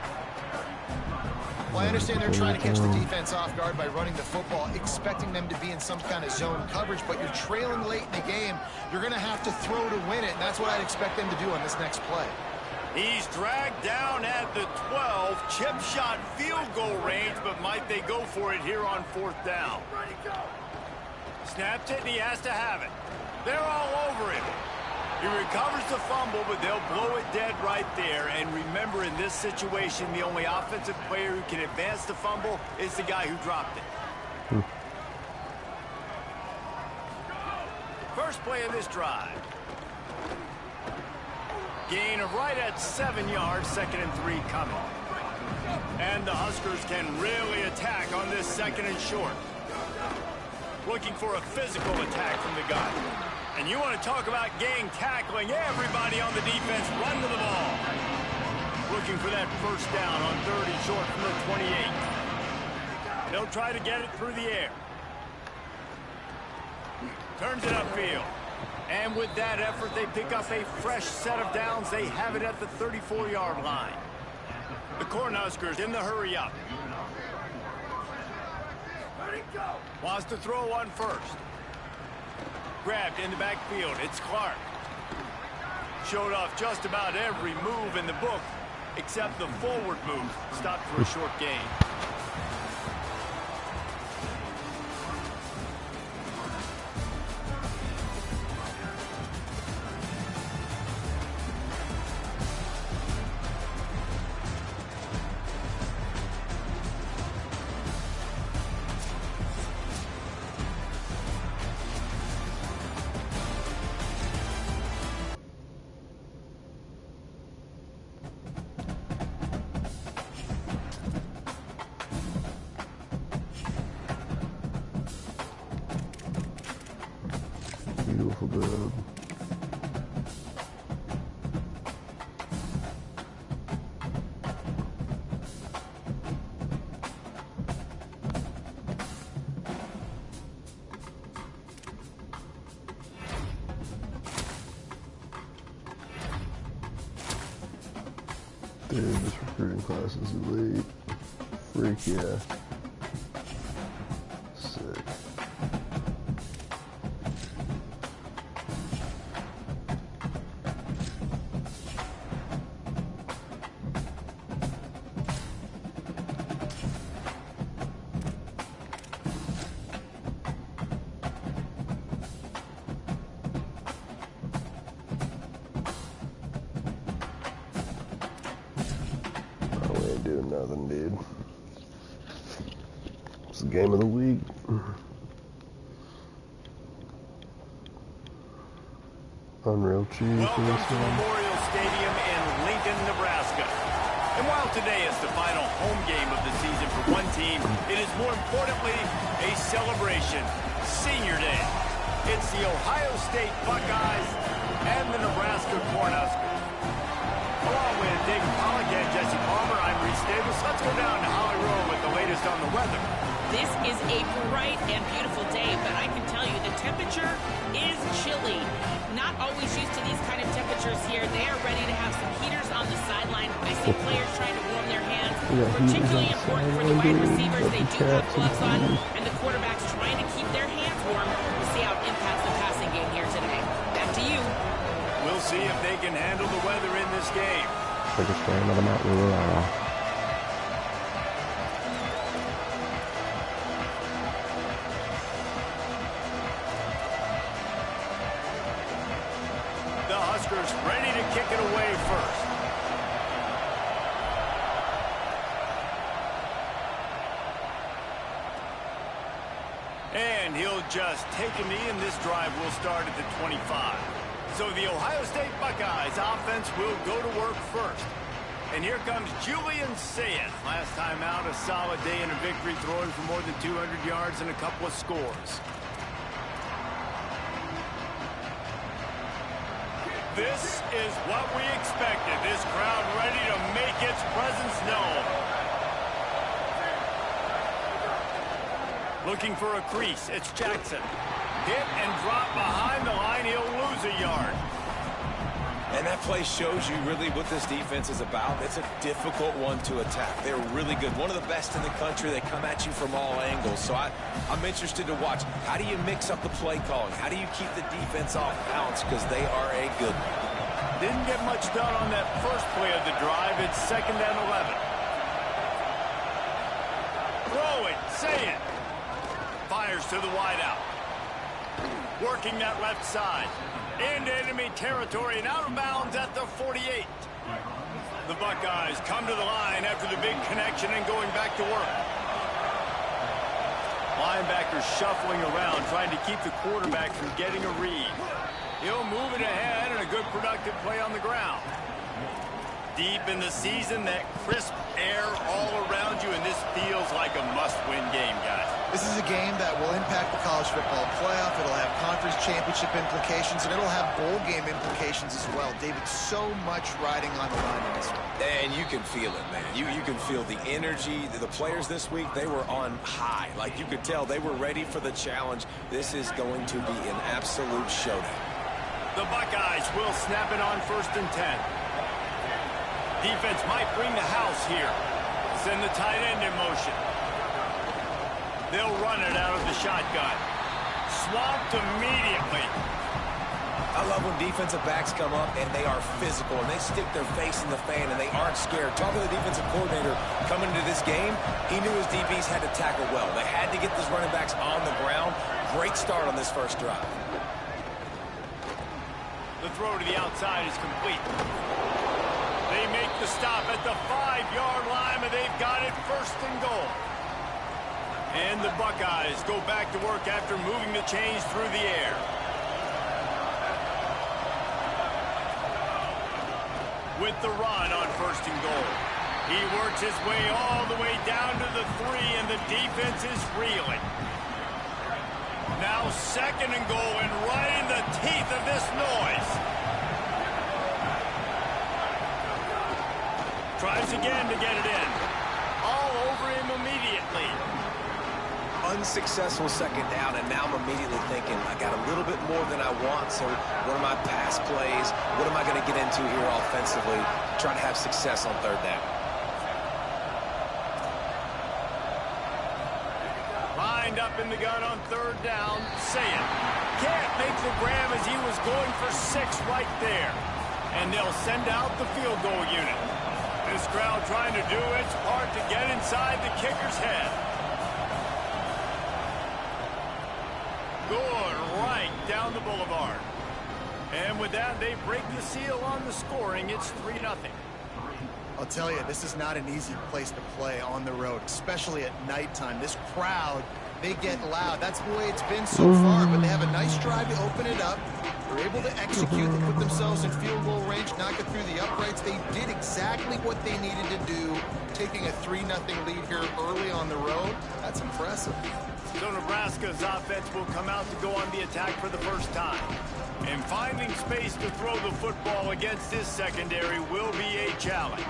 Well, I understand they're trying to catch the defense off guard by running the football, expecting them to be in some kind of zone coverage, but you're trailing late in the game. You're going to have to throw to win it, and that's what I'd expect them to do on this next play. He's dragged down at the 12. Chip shot field goal range, but might they go for it here on fourth down? Snapped it, and he has to have it. They're all over him. He recovers the fumble, but they'll blow it dead right there. And remember, in this situation, the only offensive player who can advance the fumble is the guy who dropped it. First play of this drive. Gain of right at 7 yards, 2nd and 3 coming. And the Huskers can really attack on this 2nd and short. Looking for a physical attack from the guy. And you want to talk about gang tackling. Everybody on the defense run to the ball. Looking for that first down on 3rd and short from the 28. They'll try to get it through the air. Turns it upfield. And with that effort, they pick up a fresh set of downs. They have it at the 34-yard line. The Cornhuskers in the hurry up. Wants to throw one first. Grabbed in the backfield. It's Clark. Showed off just about every move in the book except the forward move. Stopped for a short gain. Beautiful dub. Dude, this recruiting class is elite. Freak yeah. Sick. Doing nothing, dude. It's the game of the week. Unreal cheese. Welcome to Memorial Stadium in Lincoln, Nebraska. And while today is the final home game of the season for one team, it is more importantly a celebration. Senior Day. It's the Ohio State Buckeyes and the Nebraska Cornhuskers. Along with David Pollack and Jesse Palmer, I'm Reese Davis. Let's go down to Holly Rowe with the latest on the weather. This is a bright and beautiful day, but I can tell you the temperature is chilly. Not always used to these kind of temperatures here. They are ready to have some heaters on the sideline. I see players trying to warm their hands. Particularly important for the wide receivers. They do have gloves on, and the quarterback's trying to keep their hands warm. We'll see how it impacts the passing game here today. Back to you. We'll see if they can handle the weather in this game. The Huskers ready to kick it away first. And he'll just take a knee, and this drive will start at the 25. So the Ohio State Buckeyes offense will go to work first. And here comes Julian Sayeth. Last time out, a solid day in a victory, throwing for more than 200 yards and a couple of scores. This is what we expected. This crowd ready to make its presence known. Looking for a crease. It's Jackson. Hit and drop behind the line. He'll lose a yard. And that play shows you really what this defense is about. It's a difficult one to attack. They're really good. One of the best in the country. They come at you from all angles. So I'm interested to watch. How do you mix up the play calling? How do you keep the defense off balance? Because they are a good one. Didn't get much done on that first play of the drive. It's 2nd and 11. Throw it. Say it. Fires to the wideout. Working that left side. Into enemy territory and out of bounds at the 48. The Buckeyes come to the line after the big connection and going back to work. Linebackers shuffling around, trying to keep the quarterback from getting a read. He'll move it ahead, and a good productive play on the ground. Deep in the season, that crisp air all around you, and this feels like a must-win game, guys. This is a game that will impact the college football playoff. It'll have conference championship implications, and it'll have bowl game implications as well. David, so much riding on the line in this one. And you can feel it, man. You can feel the energy. The players this week, they were on high. Like, you could tell they were ready for the challenge. This is going to be an absolute showdown. The Buckeyes will snap it on 1st and 10. Defense might bring the house here. Send the tight end in motion. They'll run it out of the shotgun. Swamped immediately. I love when defensive backs come up and they are physical and they stick their face in the fan and they aren't scared. Talking to the defensive coordinator coming into this game, he knew his DBs had to tackle well. They had to get these running backs on the ground. Great start on this first drive. The throw to the outside is complete. They make the stop at the 5-yard line, and they've got it 1st and goal. And the Buckeyes go back to work after moving the chains through the air. With the run on 1st and goal. He works his way all the way down to the 3, and the defense is reeling. Now 2nd and goal, and right in the teeth of this noise. Tries again to get it in. All over him immediately. Unsuccessful 2nd down, and now I'm immediately thinking, I got a little bit more than I want, so what are my pass plays? What am I going to get into here offensively? Trying to have success on 3rd down. Lined up in the gun on 3rd down. Sayeth can't make the grab as he was going for 6 right there. And they'll send out the field goal unit. This crowd trying to do its part to get inside the kicker's head. Good right down the boulevard. And with that, they break the seal on the scoring. It's 3-0. I'll tell you, this is not an easy place to play on the road, especially at nighttime. This crowd, they get loud. That's the way it's been so far, but they have a nice drive to open it up. They're able to execute. They put themselves in field goal range, knock it through the uprights. They did exactly what they needed to do, taking a 3-0 lead here early on the road. That's impressive. So Nebraska's offense will come out to go on the attack for the first time. And finding space to throw the football against this secondary will be a challenge.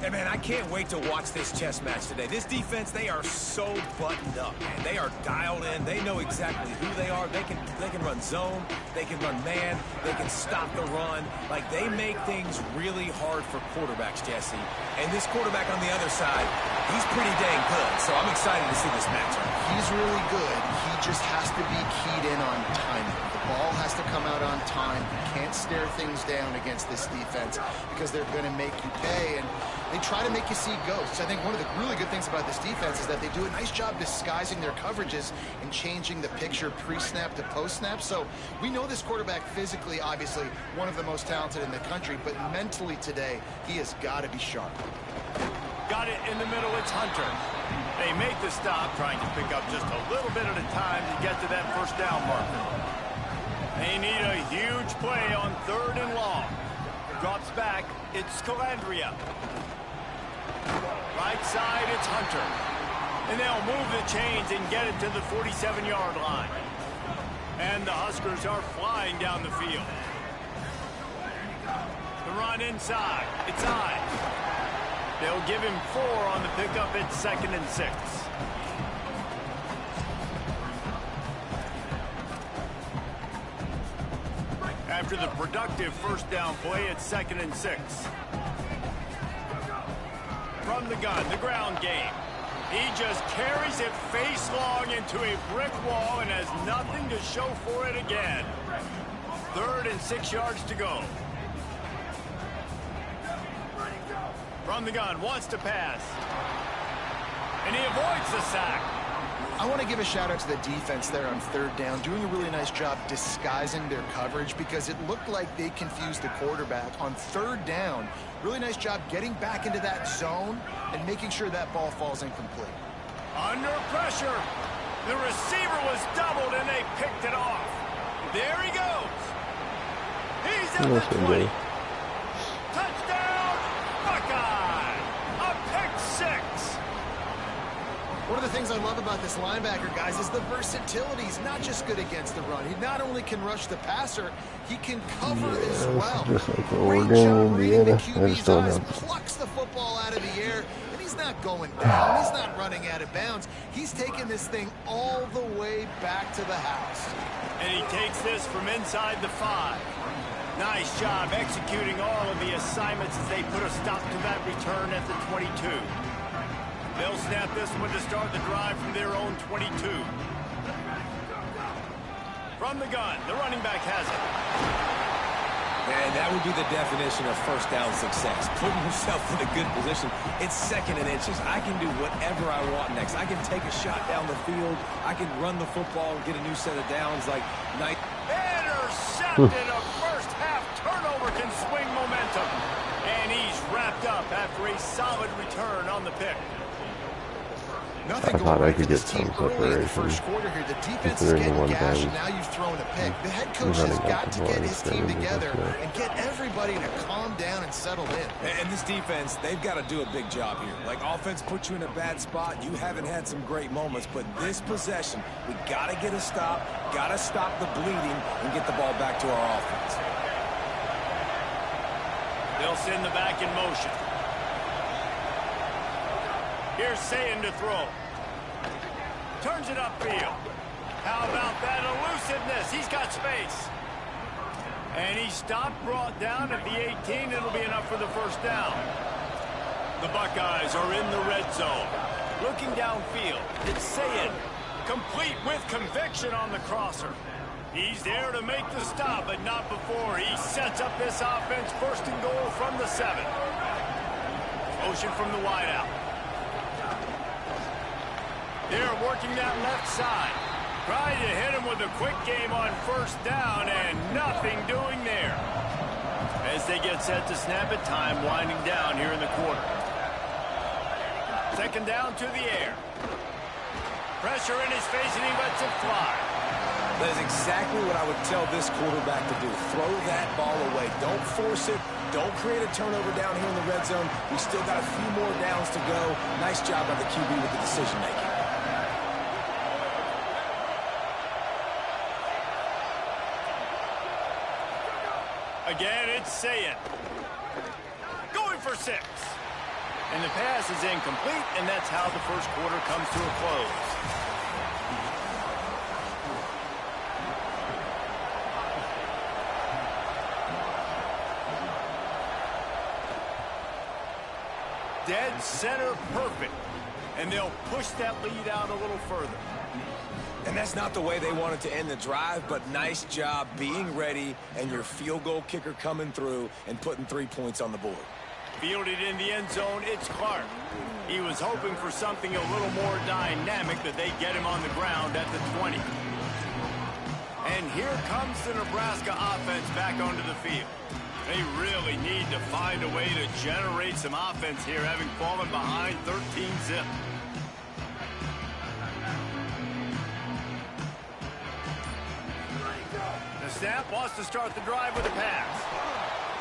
Hey, man, I can't wait to watch this chess match today. This defense, they are so buttoned up, man. They are dialed in. They know exactly who they are. They can run zone. They can run man. They can stop the run. Like, they make things really hard for quarterbacks, Jesse. And this quarterback on the other side, he's pretty dang good. So I'm excited to see this matchup. He's really good. He just has to be keyed in on timing. The ball has to come out on time. You can't stare things down against this defense because they're going to make you pay. And they try to make you see ghosts. I think one of the really good things about this defense is that they do a nice job disguising their coverages and changing the picture pre-snap to post-snap. So we know this quarterback physically, obviously, one of the most talented in the country, but mentally today, he has got to be sharp. Got it in the middle, it's Hunter. They make the stop, trying to pick up just a little bit at a time to get to that first down marker. They need a huge play on 3rd and long. Drops back, it's Scalandria. Right side, it's Hunter. And they'll move the chains and get it to the 47-yard line. And the Huskers are flying down the field. The run inside, it's Ives. They'll give him 4 on the pickup. It's 2nd and 6. After the productive first down play, it's 2nd and 6. From the gun, the ground game. He just carries it face long into a brick wall and has nothing to show for it again. 3rd and 6 yards to go. From the gun, wants to pass. And he avoids the sack. I want to give a shout out to the defense there on 3rd down, doing a really nice job disguising their coverage because it looked like they confused the quarterback on 3rd down. Really nice job getting back into that zone and making sure that ball falls incomplete. Under pressure. The receiver was doubled and they picked it off. There he goes. He's at the 20. Touchdown, Buckeye. A pick 6. One of the things I love about this linebacker, guys, is the versatility. He's not just good against the run. He not only can rush the passer, he can cover as well. Just like the Great Oregon, job reading the Indiana. I just QB's don't eyes, have. plucks the football out of the air, and he's not going down. He's not running out of bounds. He's taking this thing all the way back to the house. And he takes this from inside the 5. Nice job executing all of the assignments as they put a stop to that return at the 22. They'll snap this one to start the drive from their own 22. From the gun, the running back has it. Man, that would be the definition of first down success. Putting yourself in a good position. It's 2nd and inches. I can do whatever I want next. I can take a shot down the field. I can run the football and get a new set of downs like night. Intercepted. A first half turnover can swing momentum. And he's wrapped up after a solid return on the pick. Nothing going right for this team early in the first quarter here. The defense is getting gashed, and now you've thrown a pick. The head coach has got to get his team together and get everybody to calm down and settle in. And this defense, they've got to do a big job here. Like, offense puts you in a bad spot. You haven't had some great moments, but this possession, we got to get a stop, got to stop the bleeding, and get the ball back to our offense. They'll send the back in motion. Here's Sayin to throw. Turns it upfield. How about that elusiveness? He's got space. And he stopped, brought down at the 18. It'll be enough for the first down. The Buckeyes are in the red zone. Looking downfield, it's Sayin. Complete with conviction on the crosser. He's there to make the stop, but not before he sets up this offense. 1st and goal from the 7. Motion from the wideout. They're working that left side. Trying to hit him with a quick game on 1st down, and nothing doing there. As they get set to snap it, time winding down here in the quarter. 2nd down to the air. Pressure in his face, and he lets it fly. That is exactly what I would tell this quarterback to do. Throw that ball away. Don't force it. Don't create a turnover down here in the red zone. We still got a few more downs to go. Nice job by the QB with the decision-making. Again, it's Sayin. Going for 6. And the pass is incomplete, and that's how the first quarter comes to a close. Dead center perfect. And they'll push that lead out a little further. And that's not the way they wanted to end the drive, but nice job being ready and your field goal kicker coming through and putting 3 points on the board. Fielded in the end zone, it's Clark. He was hoping for something a little more dynamic, that they get him on the ground at the 20. And here comes the Nebraska offense back onto the field. They really need to find a way to generate some offense here, having fallen behind 13-zip. The snap wants to start the drive with a pass.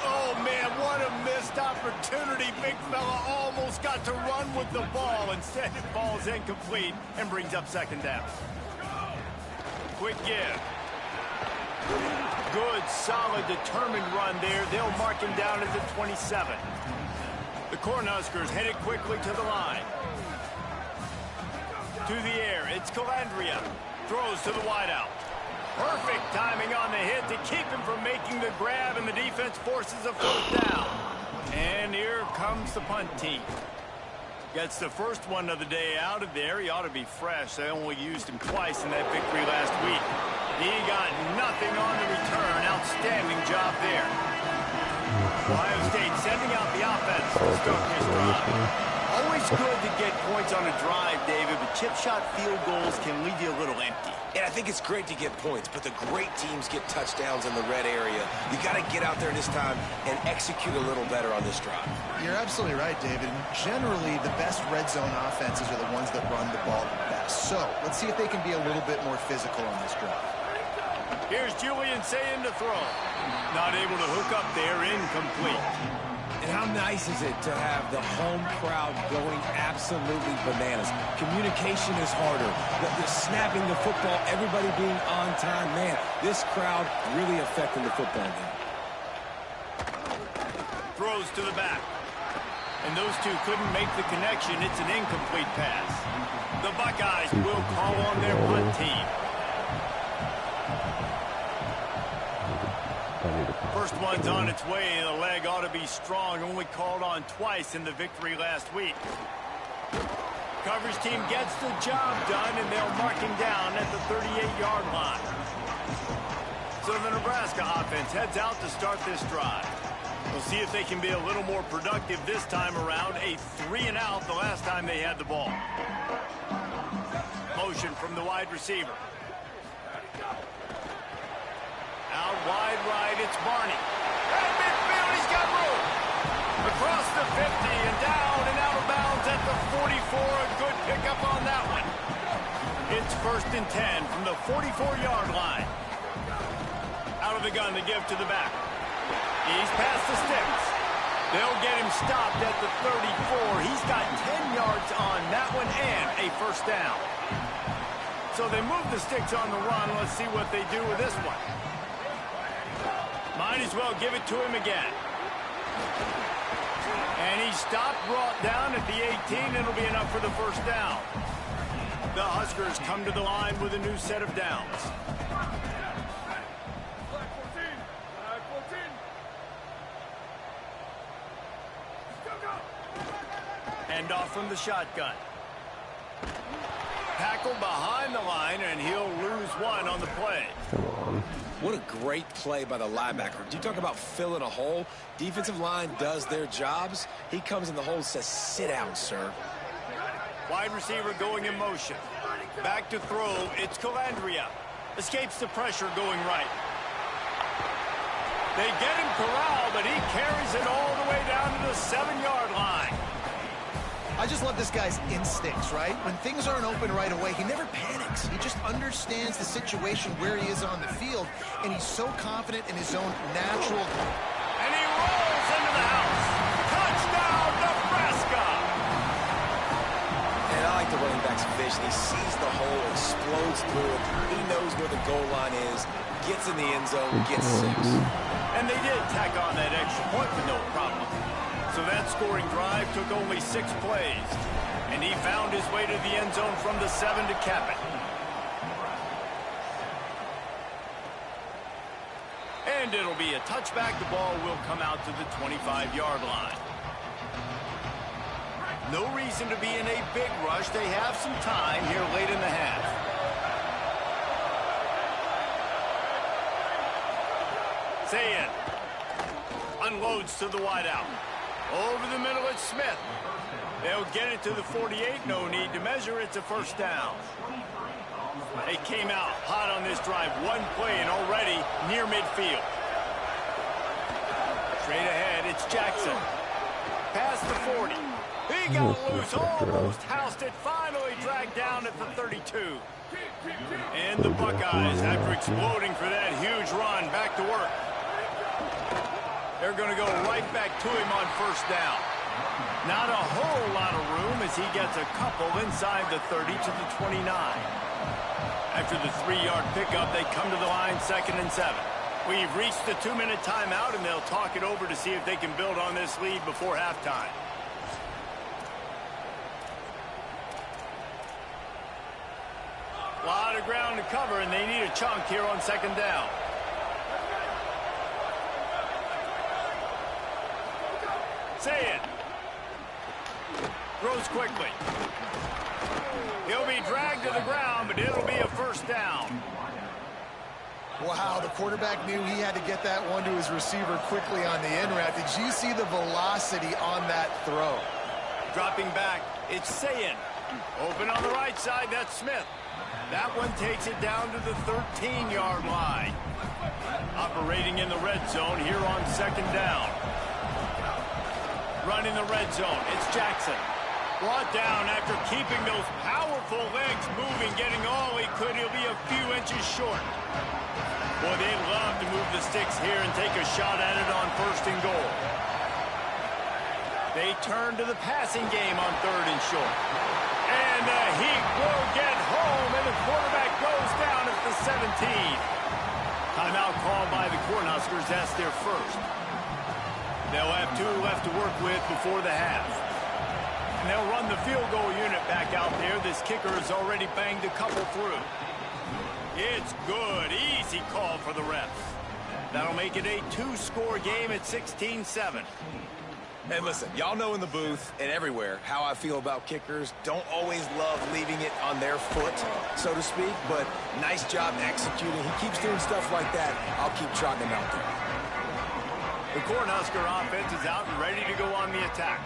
Oh, man, what a missed opportunity. Big fella almost got to run with the ball. Instead, it falls incomplete and brings up second down. Quick give. Good, solid, determined run there. They'll mark him down at the 27. The Cornhuskers headed quickly to the line. To the air, it's Calandria. Throws to the wideout. Perfect timing on the hit to keep him from making the grab, and the defense forces a first down. And here comes the punt team. Gets the first one of the day out of there. He ought to be fresh. They only used him twice in that victory last week. He got nothing on the return. Outstanding job there. Ohio State sending out the offense to start this drive. Always good to get points on a drive, David, but chip shot field goals can leave you a little empty. And I think it's great to get points, but the great teams get touchdowns in the red area. You got to get out there this time and execute a little better on this drive. You're absolutely right, David. And generally, the best red zone offenses are the ones that run the ball the best. So let's see if they can be a little bit more physical on this drive. Here's Julian saying to throw. Not able to hook up there, incomplete. And how nice is it to have the home crowd going absolutely bananas? Communication is harder. The snapping the football, everybody being on time. Man, this crowd really affecting the football game. Throws to the back. And those two couldn't make the connection. It's an incomplete pass. The Buckeyes will call on their punt team. First one's on its way. The leg ought to be strong. Only called on twice in the victory last week. Coverage team gets the job done, and they'll mark him down at the 38-yard line. So the Nebraska offense heads out to start this drive. We'll see if they can be a little more productive this time around. A 3-and-out the last time they had the ball. Motion from the wide receiver. Out wide right, it's Barney. At midfield, he's got room. Across the 50 and down and out of bounds at the 44. A good pickup on that one. It's 1st and 10 from the 44-yard line. Out of the gun to give to the back. He's past the sticks. They'll get him stopped at the 34. He's got 10 yards on that one and a first down. So they move the sticks on the run. Let's see what they do with this one. Might as well give it to him again. And he stopped, brought down at the 18. It'll be enough for the first down. The Huskers come to the line with a new set of downs. Hand off from the shotgun. Tackle behind the line, and he'll lose one on the play. Come on. What a great play by the linebacker. Do you talk about filling a hole? Defensive line does their jobs. He comes in the hole and says, sit down, sir. Wide receiver going in motion. Back to throw. It's Calandria. Escapes the pressure going right. They get him corralled, but he carries it all the way down to the 7-yard line. I just love this guy's instincts, right? When things aren't open right away, he never panics. He just understands the situation where he is on the field, and he's so confident in his own natural... And he rolls into the house. Touchdown, Nebraska! And I like the running back's vision. He sees the hole, explodes through it. He knows where the goal line is, gets in the end zone, gets 6. And they did tack on that extra point with no problem. So that scoring drive took only 6 plays. And he found his way to the end zone from the 7 to cap it. And it'll be a touchback. The ball will come out to the 25-yard line. No reason to be in a big rush. They have some time here late in the half. Sayin unloads to the wideout. Over the middle, it's Smith. They'll get it to the 48. No need to measure. It's a first down. They came out hot on this drive. One play and already near midfield. Straight ahead, it's Jackson. Past the 40. He got loose, almost housed it. Finally dragged down at the 32. And the Buckeyes, after exploding for that huge run, back to work. They're going to go right back to him on first down. Not a whole lot of room as he gets a couple inside the 30 to the 29. After the 3-yard pickup, they come to the line 2nd and 7. We've reached the 2-minute timeout, and they'll talk it over to see if they can build on this lead before halftime. A lot of ground to cover, and they need a chunk here on 2nd down. Say it. Throws quickly. He'll be dragged to the ground, but it'll be a first down. Wow, the quarterback knew he had to get that one to his receiver quickly on the in route. Did you see the velocity on that throw? Dropping back, it's Sayin. Open on the right side, that's Smith. That one takes it down to the 13-yard line. Operating in the red zone here on 2nd down. Running the red zone, it's Jackson. Brought down after keeping those powerful legs moving, getting all he could. He'll be a few inches short. Boy, they'd love to move the sticks here and take a shot at it on 1st and goal. They turn to the passing game on 3rd and short. And the heat will get home, and the quarterback goes down at the 17. Timeout called by the Cornhuskers. That's their first. They'll have 2 left to work with before the half. And they'll run the field goal unit back out there. This kicker has already banged a couple through. It's good. Easy call for the refs. That'll make it a 2-score game at 16-7. Hey, listen, y'all know in the booth and everywhere how I feel about kickers. Don't always love leaving it on their foot, so to speak, but nice job executing. He keeps doing stuff like that. I'll keep trotting him out there. The Cornhusker offense is out and ready to go on the attack.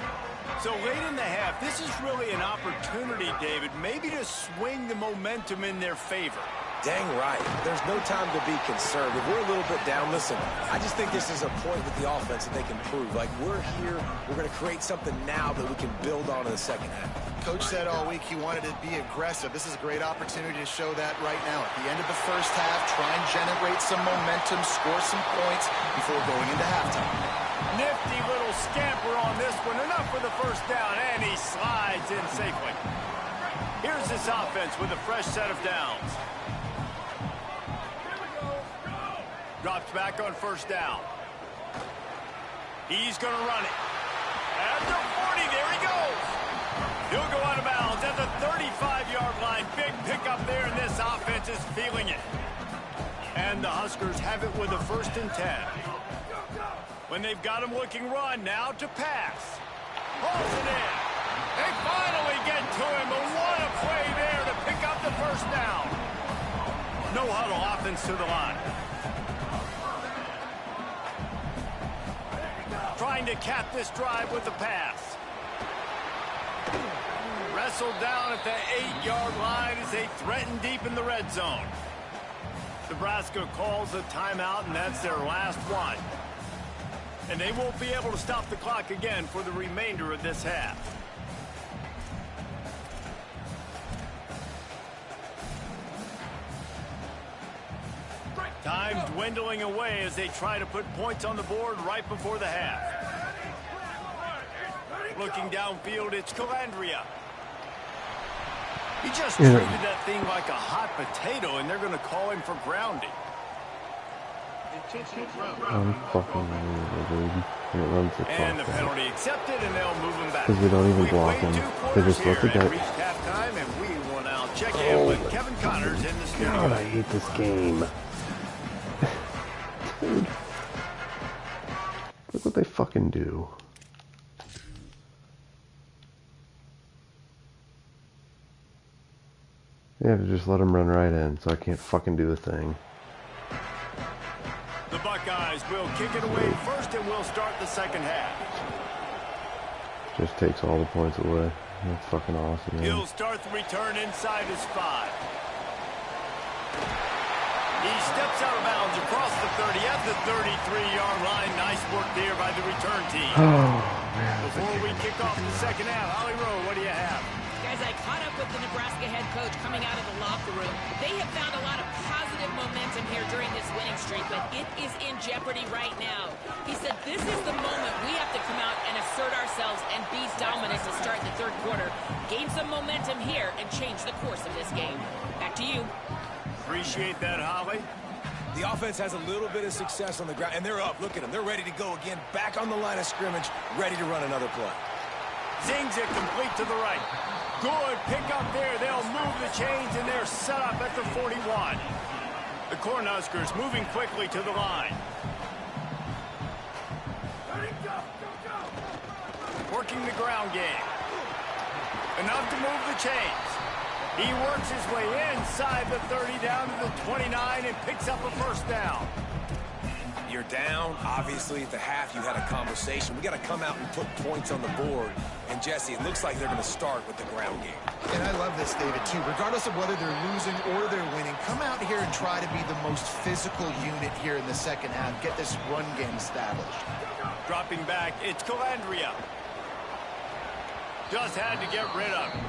So late in the half, this is really an opportunity, David, maybe to swing the momentum in their favor. Dang right. There's no time to be conservative. We're a little bit down. Listen, I just think this is a point with the offense that they can prove. Like, we're here. We're going to create something now that we can build on in the second half. Coach said all week he wanted to be aggressive. This is a great opportunity to show that right now. At the end of the first half, try and generate some momentum, score some points before going into halftime. Nifty little scamper on this one. Enough for the first down, and he slides in safely. Here's this offense with a fresh set of downs. Drops back on first down. He's going to run it. At the 40, there he goes. He'll go out of bounds at the 35-yard line. Big pickup there, and this offense is feeling it. And the Huskers have it with a 1st and 10. When they've got him looking run, now to pass. Hauls it in. They finally get to him, but what a play there to pick up the first down. No huddle offense to the line. Trying to cap this drive with the pass. Wrestled down at the 8-yard line as they threaten deep in the red zone. Nebraska calls a timeout, and that's their last one. And they won't be able to stop the clock again for the remainder of this half. Time dwindling away as they try to put points on the board right before the half. Looking downfield, it's Calandria. He just treated that thing like a hot potato, and they're going to call him for grounding. I'm fucking weird, dude. And it runs the clock And the out. penalty accepted, and they'll move him back. Because they don't even We've block played him. 2 They quarters just let here the and guy. reached halftime, and we will now check in with Kevin Connors in the studio. God, I hate this game. Dude. Look what they fucking do. They have to just let him run right in, so I can't fucking do the thing. The Buckeyes will kick it away first, and we'll start the second half. Just takes all the points away. That's fucking awesome, man. He'll start the return inside his 5. He steps out of bounds across the 30 at the 33-yard line. Nice work there by the return team. Oh, man. Before we kick off the second half, Holly Rowe, what do you have? Guys, I caught up with the Nebraska head coach coming out of the locker room. They have found a lot of positive momentum here during this winning streak, but it is in jeopardy right now. He said this is the moment we have to come out and assert ourselves and be dominant to start the third quarter, gain some momentum here, and change the course of this game. Back to you. Appreciate that, Holly. The offense has a little bit of success on the ground, and they're up. Look at them. They're ready to go again. Back on the line of scrimmage, ready to run another play. Zings it complete to the right. Good pick up there. They'll move the chains, and they're set up at the 41. The Cornhuskers moving quickly to the line. Working the ground game. Enough to move the chains. He works his way inside the 30 down to the 29 and picks up a first down. You're down. Obviously, at the half, you had a conversation. We got to come out and put points on the board. And, Jesse, it looks like they're going to start with the ground game. And I love this, David, too. Regardless of whether they're losing or they're winning, come out here and try to be the most physical unit here in the second half. Get this run game established. Dropping back, it's Calandria. Just had to get rid of it.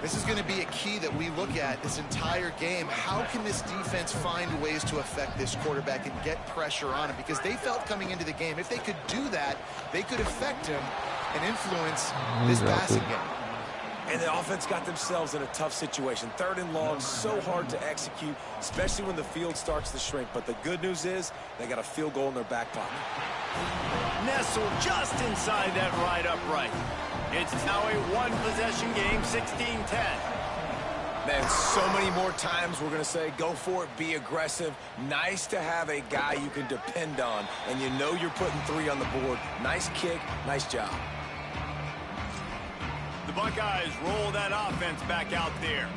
This is going to be a key that we look at this entire game. How can this defense find ways to affect this quarterback and get pressure on him? Because they felt coming into the game, if they could do that, they could affect him and influence this passing game. And the offense got themselves in a tough situation. 3rd and long, so hard to execute, especially when the field starts to shrink. But the good news is they got a field goal in their back pocket. Nestled just inside that right upright. It's now a one-possession game, 16-10. Man, so many more times we're going to say, go for it, be aggressive. Nice to have a guy you can depend on, and you know you're putting 3 on the board. Nice kick, nice job. The Buckeyes roll that offense back out there.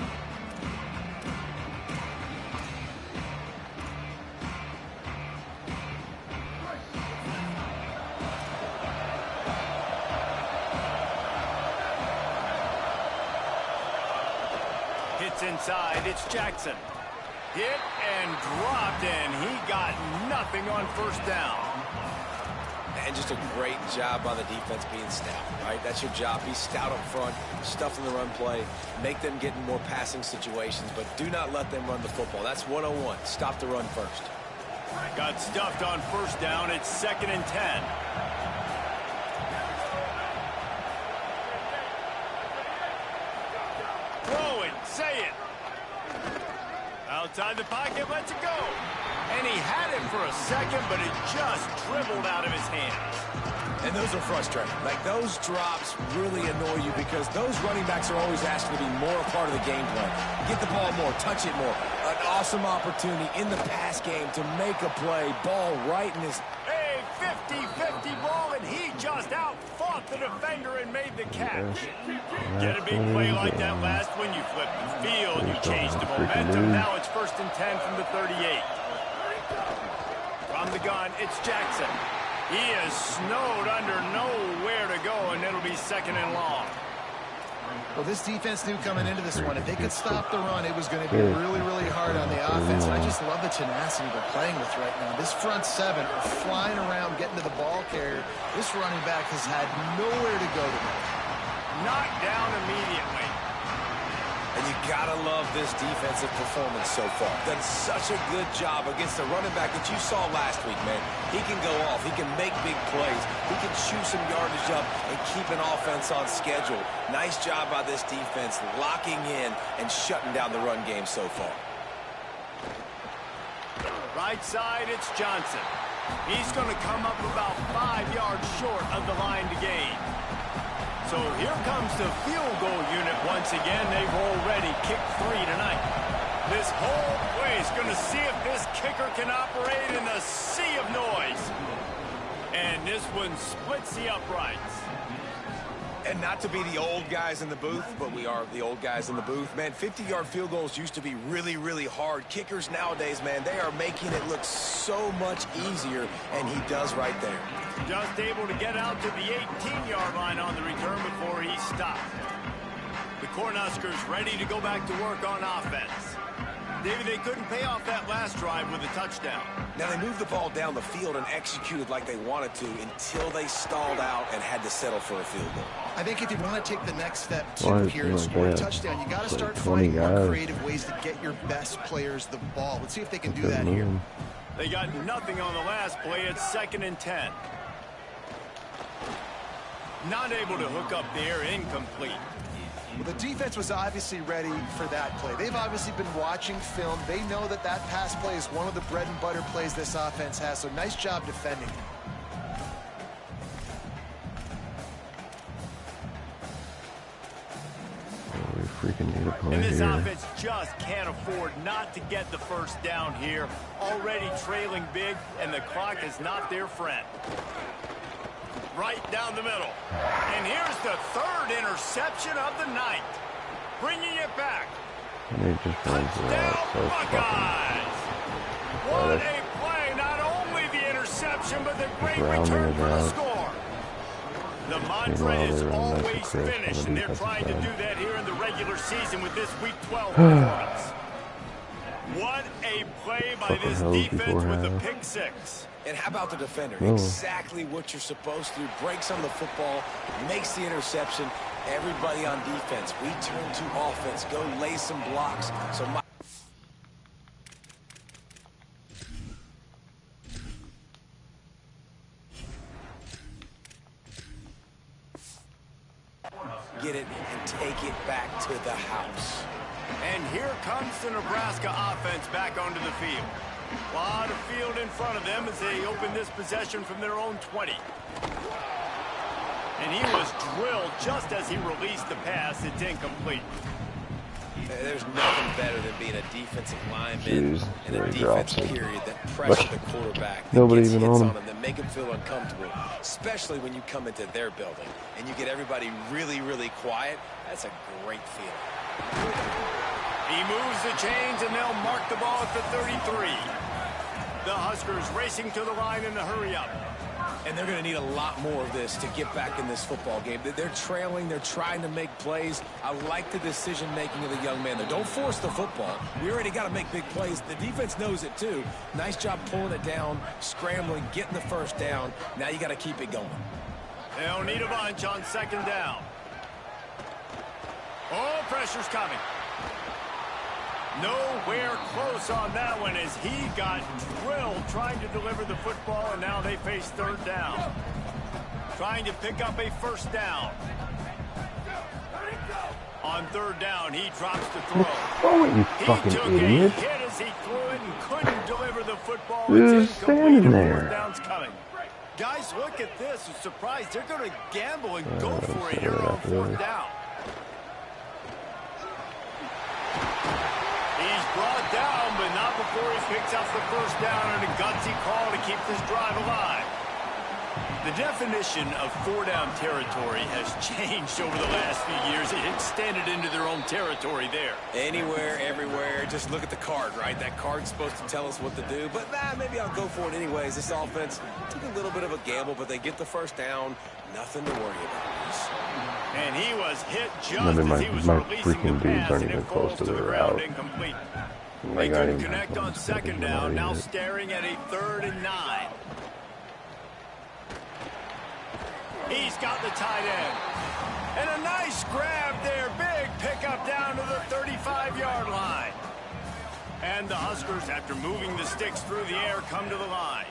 Hits inside, it's Jackson. Hit and dropped, and he got nothing on first down. And just a great job by the defense being stout, right? That's your job. Be stout up front, stuff in the run play, make them get in more passing situations, but do not let them run the football. That's 101. Stop the run first. Got stuffed on first down. It's 2nd and 10. Throw it. Say it. Outside the pocket. Lets it go. And he had it for a second, but it just dribbled out of his hands. And those are frustrating. Like, those drops really annoy you because those running backs are always asked to be more a part of the game plan. Get the ball more, touch it more. An awesome opportunity in the pass game to make a play. Ball right in his... A 50-50 ball, and he just out-fought the defender and made the catch. Get a big play like that last when you flip the field. You change the momentum. Now it's 1st and 10 from the 38. From the gun, it's Jackson. He is snowed under, nowhere to go, and it'll be 2nd and long. Well, this defense knew coming into this one, if they could stop the run, it was going to be really, really hard on the offense. And I just love the tenacity they're playing with right now. This front 7 are flying around, getting to the ball carrier. This running back has had nowhere to go today. Knocked down immediately. And you gotta love this defensive performance so far. Done such a good job against the running back that you saw last week, man. He can go off. He can make big plays. He can chew some yardage up and keep an offense on schedule. Nice job by this defense locking in and shutting down the run game so far. Right side, it's Johnson. He's going to come up about 5 yards short of the line to gain. So here comes the field goal unit once again. They've already kicked 3 tonight. This whole place going to see if this kicker can operate in a sea of noise. And this one splits the uprights. And not to be the old guys in the booth, but we are the old guys in the booth. Man, 50-yard field goals used to be really, really hard. Kickers nowadays, man, they are making it look so much easier, and he does right there. Just able to get out to the 18-yard line on the return before he stopped. The Cornhuskers ready to go back to work on offense. David, they couldn't pay off that last drive with a touchdown. Now, they moved the ball down the field and executed like they wanted to until they stalled out and had to settle for a field goal. I think if you want to take the next step here and score a touchdown, you got to start finding more creative ways to get your best players the ball. Let's see if they can do that here. They got nothing on the last play. It's 2nd and 10. Not able to hook up there, incomplete. Well, the defense was obviously ready for that play. They've obviously been watching film. They know that that pass play is one of the bread and butter plays this offense has, so nice job defending. We freaking need a play and this here. offense just can't afford not to get the first down here. Already trailing big, and the clock is not their friend. Right down the middle. And here's the 3rd interception of the night. Bringing it back. And he just runs it out. So Buckeyes! What a play. Not only the interception, but the great rounding return it for the out. score. The mantra is always finish, and they're trying to do that here in the regular season with this Week 12 performance. What a play by this defense with the pick 6. And how about the defender? Exactly what you're supposed to do. Breaks on the football, makes the interception. Everybody on defense, we turn to offense. Go lay some blocks. So get it and take it back to the house. And here comes the Nebraska offense back onto the field. A lot of field in front of them as they open this possession from their own 20. And he was drilled just as he released the pass. It's incomplete. There's nothing better than being a defensive lineman in a defense period that pressure the quarterback, that gets hits on him, that make him feel uncomfortable, especially when you come into their building and you get everybody really, really quiet. That's a great feeling. He moves the chains, and they'll mark the ball at the 33. The Huskers racing to the line in the hurry-up. And they're going to need a lot more of this to get back in this football game. They're trailing. They're trying to make plays. I like the decision-making of the young man there. Don't force the football. We already got to make big plays. The defense knows it, too. Nice job pulling it down, scrambling, getting the first down. Now you got to keep it going. They'll need a bunch on 2nd down. Oh, pressure's coming. Nowhere close on that one as he got drilled trying to deliver the football, and now they face 3rd down. Trying to pick up a 1st down. On 3rd down, he drops the throw. Oh, you fucking idiot. He took a hit as he threw it and couldn't deliver the football. Dude, standing there. 4th down's coming. Guys, look at this. I'm surprised. They're going to gamble and go for it here on 4th down. He's brought down, but not before he picks up the 1st down and a gutsy call to keep this drive alive. The definition of 4-down territory has changed over the last few years. It extended into their own territory there. Anywhere, everywhere, just look at the card, right? That card's supposed to tell us what to do, but maybe I'll go for it anyways. This offense took a little bit of a gamble, but they get the 1st down. Nothing to worry about. And he was hit just as he was releasing the pass, and it falls to the ground incomplete. They couldn't connect on 2nd down, now staring at a 3rd and 9. He's got the tight end. And a nice grab there. Big pickup down to the 35-yard line. And the Huskers, after moving the sticks through the air, come to the line.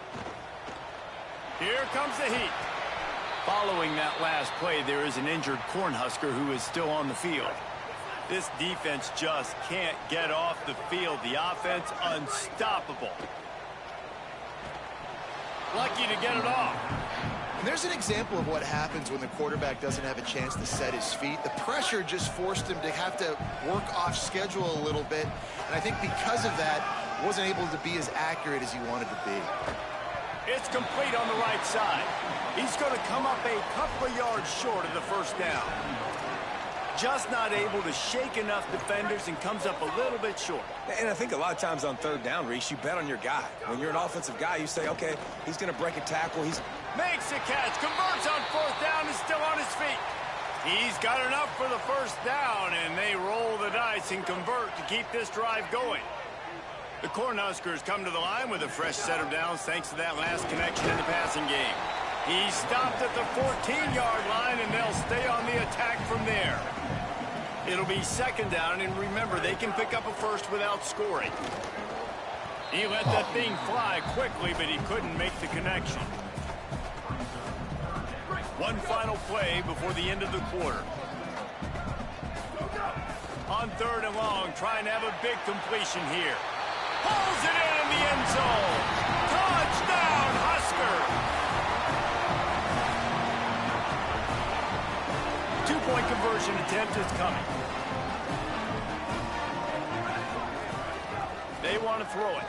Here comes the heat. Following that last play, there is an injured Cornhusker who is still on the field. This defense just can't get off the field. The offense unstoppable. Lucky to get it off. And there's an example of what happens when the quarterback doesn't have a chance to set his feet. The pressure just forced him to have to work off schedule a little bit. And I think because of that, wasn't able to be as accurate as he wanted to be. It's complete on the right side. He's going to come up a couple of yards short of the first down. Just not able to shake enough defenders and comes up a little bit short. And I think a lot of times on third down, Reese, you bet on your guy. When you're an offensive guy, you say, okay, he's going to break a tackle. He's makes the catch, converts on fourth down, and still on his feet. He's got enough for the first down, and they roll the dice and convert to keep this drive going. The Cornhuskers come to the line with a fresh set of downs thanks to that last connection in the passing game. He stopped at the 14-yard line, and they'll stay on the attack from there. It'll be second down, and remember, they can pick up a first without scoring. He let that thing fly quickly, but he couldn't make the connection. One final play before the end of the quarter. On third and long, trying to have a big completion here. Pulls it in the end zone. Touchdown, Husker! 2-point conversion attempt is coming. They want to throw it.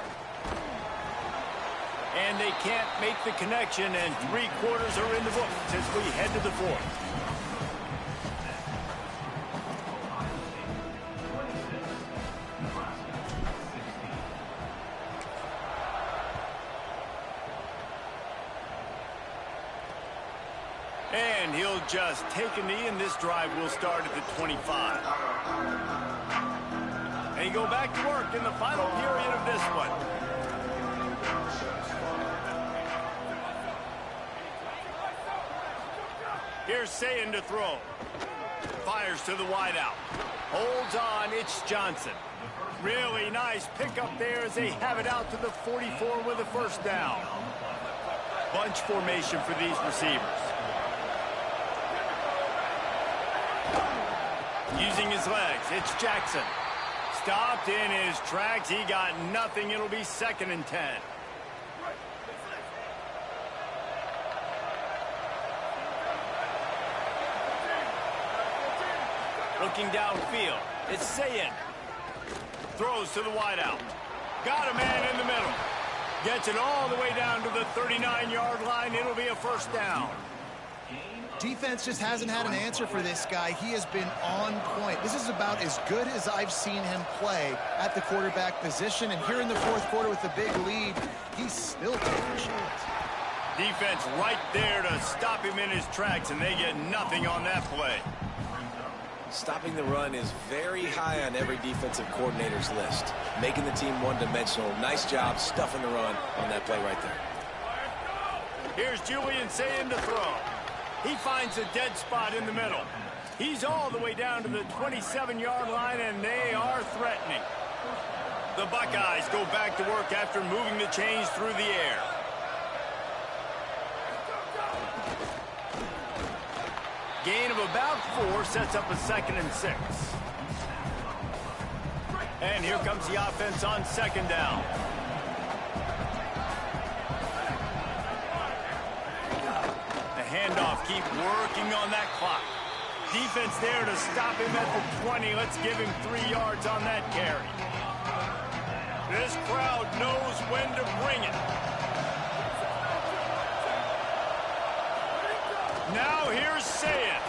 And they can't make the connection, and 3 quarters are in the book as we head to the fourth. And he'll just take a knee, and this drive will start at the 25. They go back to work in the final period of this one. Here's Sayin to throw. Fires to the wideout. Holds on, it's Johnson. Really nice pickup there as they have it out to the 44 with a first down. Bunch formation for these receivers. Using his legs, it's Jackson. Stopped in his tracks. He got nothing. It'll be 2nd and 10. Looking downfield, it's Sayin. Throws to the wideout. Got a man in the middle. Gets it all the way down to the 39-yard line. It'll be a first down. Defense just hasn't had an answer for this guy. He has been on point. This is about as good as I've seen him play at the quarterback position. And here in the fourth quarter with the big lead, he's still taking shots. Defense right there to stop him in his tracks, and they get nothing on that play. Stopping the run is very high on every defensive coordinator's list. Making the team one-dimensional. Nice job stuffing the run on that play right there. Here's Julian Sayin to throw. He finds a dead spot in the middle. He's all the way down to the 27-yard line, and they are threatening. The Buckeyes go back to work after moving the chains through the air. Gain of about 4 sets up a 2nd and 6. And here comes the offense on 2nd down. Handoff, keep working on that clock. Defense there to stop him at the 20. Let's give him 3 yards on that carry. This crowd knows when to bring it. Now here's Sayin.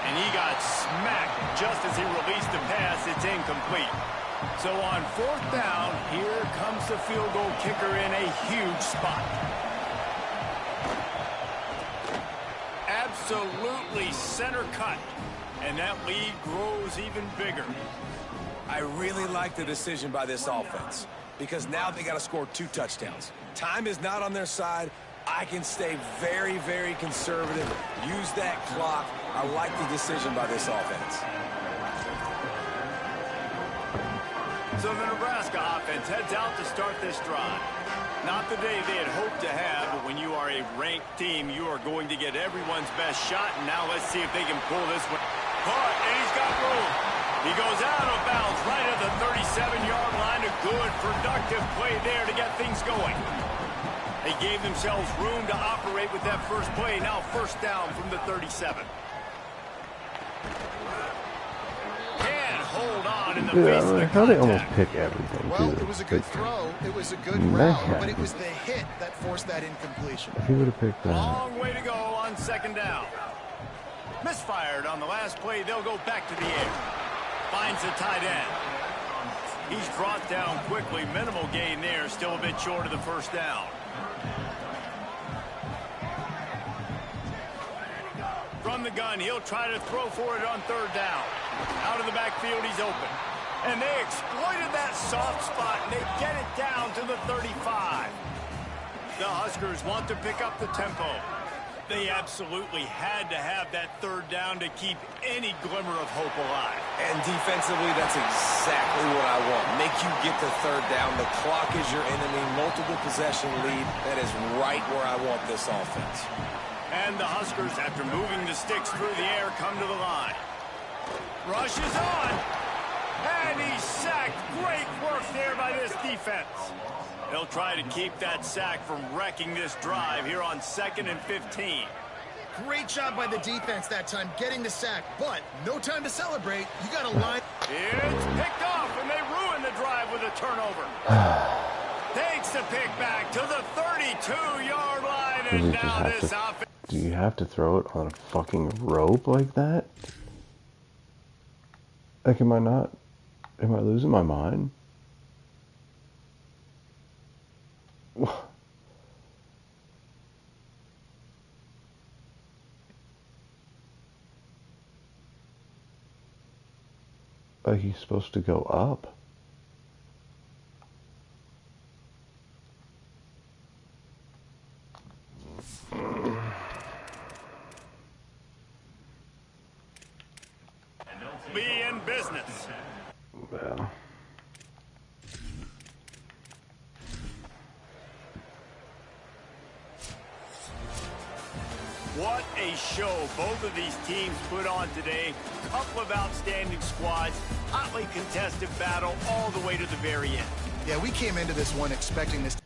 And he got smacked just as he released the pass. It's incomplete. So on 4th down, here comes the field goal kicker in a huge spot. Absolutely center cut, and that lead grows even bigger. I really like the decision by this offense because now they got to score 2 touchdowns. Time is not on their side. I can stay very, very conservative, use that clock. I like the decision by this offense. So the Nebraska offense heads out to start this drive. Not the day they had hoped to have, but when you are a ranked team, you are going to get everyone's best shot. And now let's see if they can pull this one. Caught, and he's got room. He goes out of bounds right at the 37-yard line. A good, productive play there to get things going. They gave themselves room to operate with that first play. Now first down from the 37. Can't hold on in the face of the how they almost contact. pick everything, Well, too. it was a good throw. It was a good Man. route, but it was the hit that forced that incompletion. If he would have picked that. Long way to go on second down. Misfired on the last play. They'll go back to the air. Finds the tight end. He's brought down quickly. Minimal gain there. Still a bit short of the first down. From the gun, he'll try to throw for it on third down. Out of the backfield, he's open. And they exploited that soft spot, and they get it down to the 35. The Huskers want to pick up the tempo. They absolutely had to have that third down to keep any glimmer of hope alive. And defensively, that's exactly what I want. Make you get the third down. The clock is your enemy. Multiple possession lead. That is right where I want this offense. And the Huskers, after moving the sticks through the air, come to the line. Rush is on. And he's sacked. Great work there by this defense. They'll try to keep that sack from wrecking this drive here on 2nd and 15. Great job by the defense that time, getting the sack, but no time to celebrate. You got to line. It's picked off, and they ruin the drive with a turnover. Takes the pick back to the 32-yard line, and now this offense. Do you have to throw it on a fucking rope like that? Like, am I losing my mind? Like, he's supposed to go up. Be in business. Well. What a show both of these teams put on today. Couple of outstanding squads, hotly contested battle all the way to the very end. Yeah, we came into this one expecting this.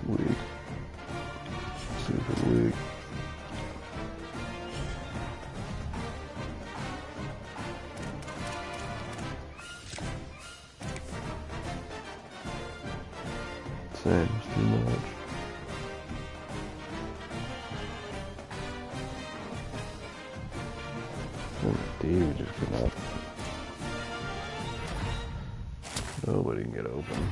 Weak. Super weak. Same, it's too much. David just came up. Nobody can get open.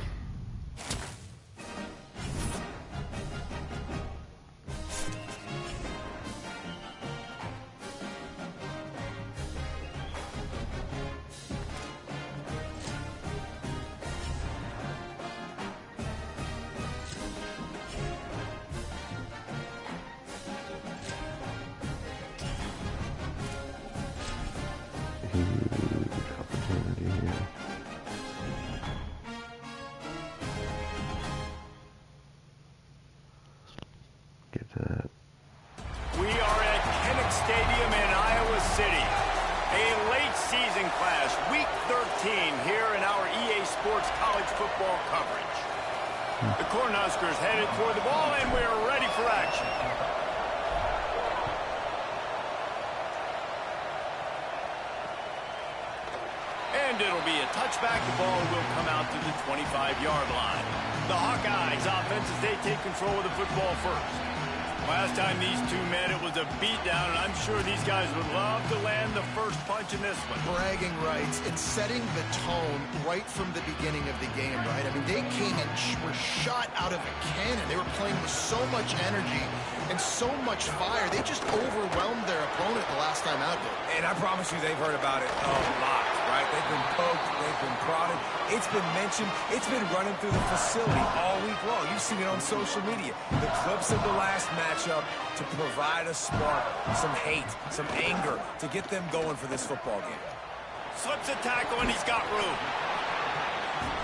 And it'll be a touchback. The ball will come out to the 25-yard line. The Hawkeyes offense as they take control of the football first. Last time these two met, it was a beatdown, and I'm sure these guys would love to land the first punch in this one. Bragging rights and setting the tone right from the beginning of the game, right? I mean, they came and were shot out of a cannon. They were playing with so much energy and so much fire. They just overwhelmed their opponent the last time out there. And I promise you they've heard about it a lot, right? They've been poked, they've been prodded. It's been mentioned. It's been running through the facility all week long. You've seen it on social media. The clips of the last matchup to provide a spark, some hate, some anger to get them going for this football game. Slips a tackle, and he's got room.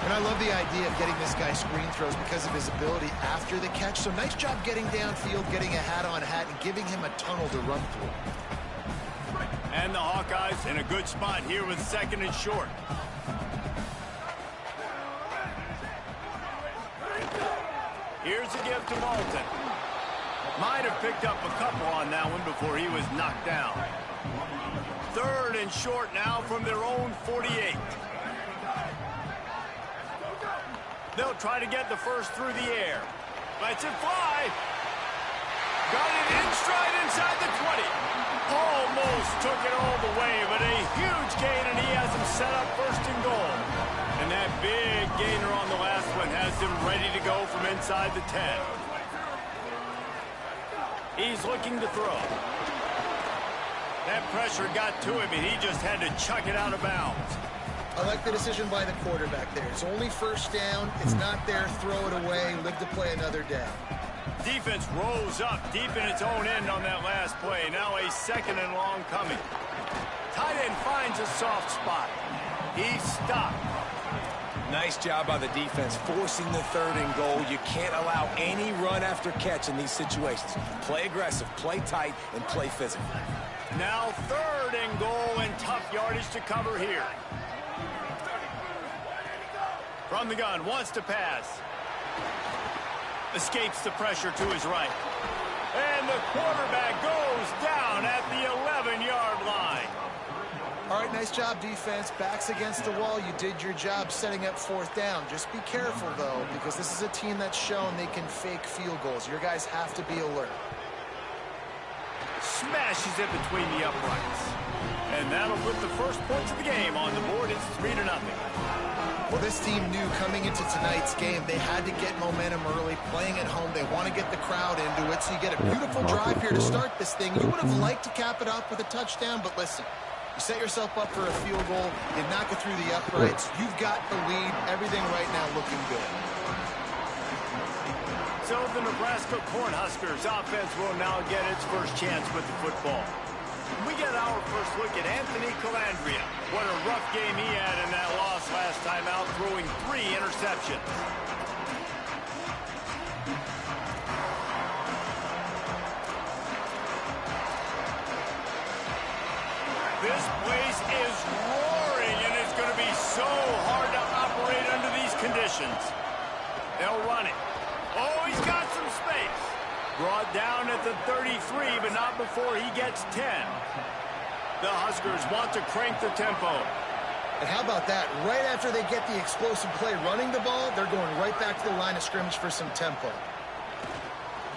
And I love the idea of getting this guy screen throws because of his ability after the catch. So nice job getting downfield, getting a hat-on-hat, and giving him a tunnel to run through. And the Hawkeyes in a good spot here with 2nd and short. Here's a give to Malton. Might have picked up a couple on that one before he was knocked down. 3rd and short now from their own 48. They'll try to get the first through the air. Lets it fly. Got it in stride inside the 20. Almost took it all the way, but a huge gain, and he has him set up 1st and goal. And that big gainer on the last one has him ready to go from inside the 10. He's looking to throw. That pressure got to him, and he just had to chuck it out of bounds. I like the decision by the quarterback there. It's only 1st down. It's not there. Throw it away. Live to play another day. Defense rose up deep in its own end on that last play. Now a 2nd and long coming. Tight end finds a soft spot. He stopped. Nice job by the defense forcing the 3rd and goal. You can't allow any run after catch in these situations. Play aggressive, play tight, and play physical. Now 3rd and goal, and tough yardage to cover here. From the gun, wants to pass. Escapes the pressure to his right. And the quarterback goes down at the 11-yard line. All right, nice job, defense. Backs against the wall. You did your job setting up 4th down. Just be careful, though, because this is a team that's shown they can fake field goals. Your guys have to be alert. Smashes it between the uprights. And that'll put the first points of the game on the board. It's 3-0. Well, this team knew coming into tonight's game they had to get momentum early, playing at home. They want to get the crowd into it, so you get a beautiful drive here to start this thing. You would have liked to cap it off with a touchdown, but listen, you set yourself up for a field goal. You knock it through the uprights. You've got the lead. Everything right now looking good. So the Nebraska Cornhuskers offense will now get its first chance with the football. We get our first look at Anthony Calandria. What a rough game he had in that loss last time out, throwing 3 interceptions. This place is roaring, and it's going to be so hard to operate under these conditions. They'll run it. Oh, he's got some space. Brought down at the 33, but not before he gets 10. The Huskers want to crank the tempo. And how about that? Right after they get the explosive play running the ball, they're going right back to the line of scrimmage for some tempo.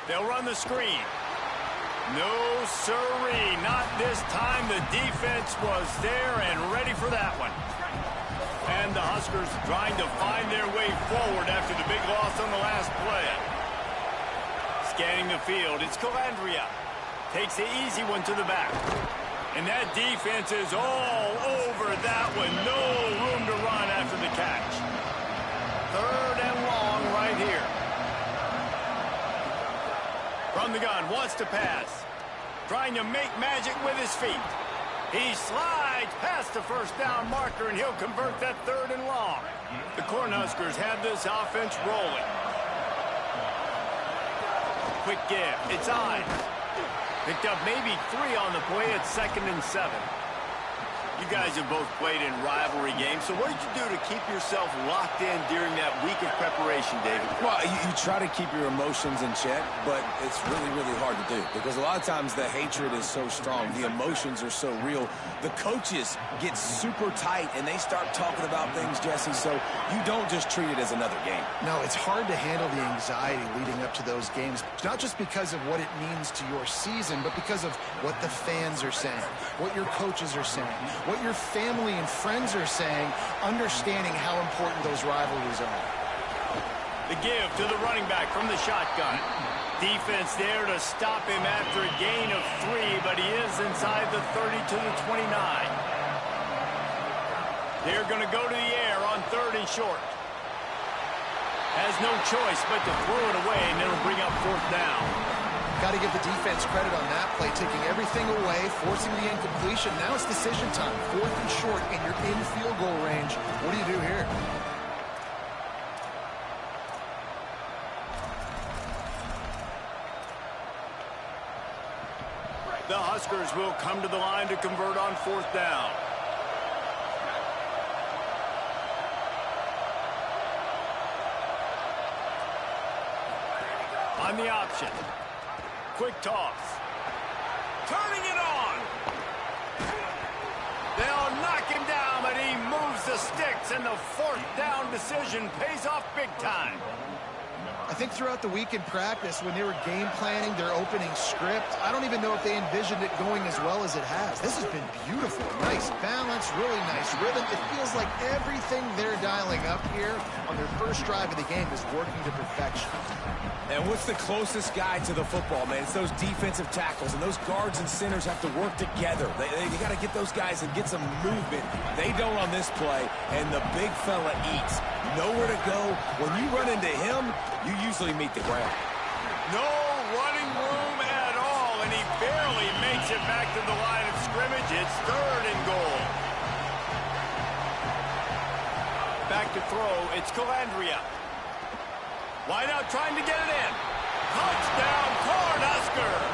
They'll run the screen. No siree, not this time. The defense was there and ready for that one. And the Huskers trying to find their way forward after the big loss on the last play. Scanning the field, it's Calandria. Takes the easy one to the back. And that defense is all over that one. No room to run after the catch. 3rd and long right here. From the gun, wants to pass. Trying to make magic with his feet. He slides past the 1st down marker, and he'll convert that 3rd and long. The Cornhuskers have this offense rolling. Quick give. It's Ives. Picked up maybe 3 on the play at 2nd and 7. You guys have both played in rivalry games, so what did you do to keep yourself locked in during that week of preparation, David? Well, you try to keep your emotions in check, but it's really, really hard to do because a lot of times the hatred is so strong. The emotions are so real. The coaches get super tight, and they start talking about things, Jesse, so you don't just treat it as another game. No, it's hard to handle the anxiety leading up to those games, not just because of what it means to your season, but because of what the fans are saying, what your coaches are saying, what your family and friends are saying, understanding how important those rivalries are. The give to the running back from the shotgun. Defense there to stop him after a gain of 3, but he is inside the 30 to the 29. They're going to go to the air on 3rd and short. Has no choice but to throw it away, and it'll bring up 4th down. Got to give the defense credit on that play, taking everything away, forcing the incompletion. Now it's decision time. 4th and short, and you're in field goal range. What do you do here? The Huskers will come to the line to convert on 4th down. On the option. Quick toss. Turning it on. They'll knock him down, but he moves the sticks, and the fourth down decision pays off big time. I think throughout the week in practice, when they were game planning their opening script, I don't even know if they envisioned it going as well as it has. This has been beautiful. Nice balance, really nice rhythm. It feels like everything they're dialing up here on their first drive of the game is working to perfection. And what's the closest guy to the football, man? It's those defensive tackles, and those guards and centers have to work together. They got to get those guys and get some movement. They don't on this play, and the big fella eats. Nowhere to go. When you run into him, you usually meet the ground. No running room at all, and he barely makes it back to the line of scrimmage. It's 3rd and goal. Back to throw. It's Calandria. Wide out trying to get it in. Touchdown, Cornhuskers.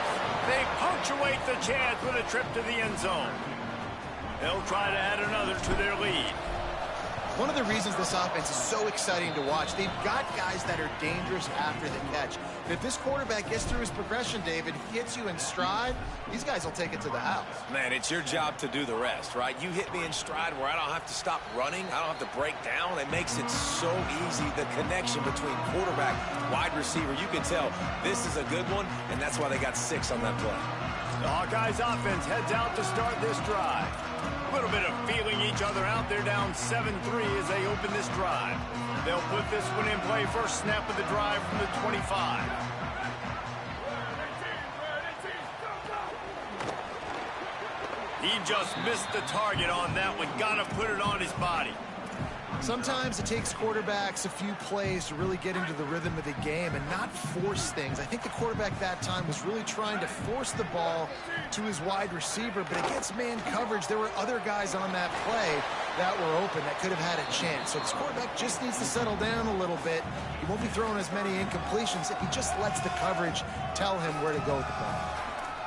They punctuate the chance with a trip to the end zone. They'll try to add another to their lead. One of the reasons this offense is so exciting to watch, they've got guys that are dangerous after the catch. And if this quarterback gets through his progression, David, hits you in stride, these guys will take it to the house. Man, it's your job to do the rest, right? You hit me in stride where I don't have to stop running. I don't have to break down. It makes it so easy, the connection between quarterback, wide receiver. You can tell this is a good one, and that's why they got 6 on that play. The Hawkeyes offense heads out to start this drive. A little bit of feeling each other out. They're down 7-3 as they open this drive. They'll put this one in play. First snap of the drive from the 25. He just missed the target on that one. Got to put it on his body. Sometimes it takes quarterbacks a few plays to really get into the rhythm of the game and not force things. I think the quarterback that time was really trying to force the ball to his wide receiver, but against man coverage, there were other guys on that play that were open that could have had a chance. So this quarterback just needs to settle down a little bit. He won't be throwing as many incompletions if he just lets the coverage tell him where to go with the ball.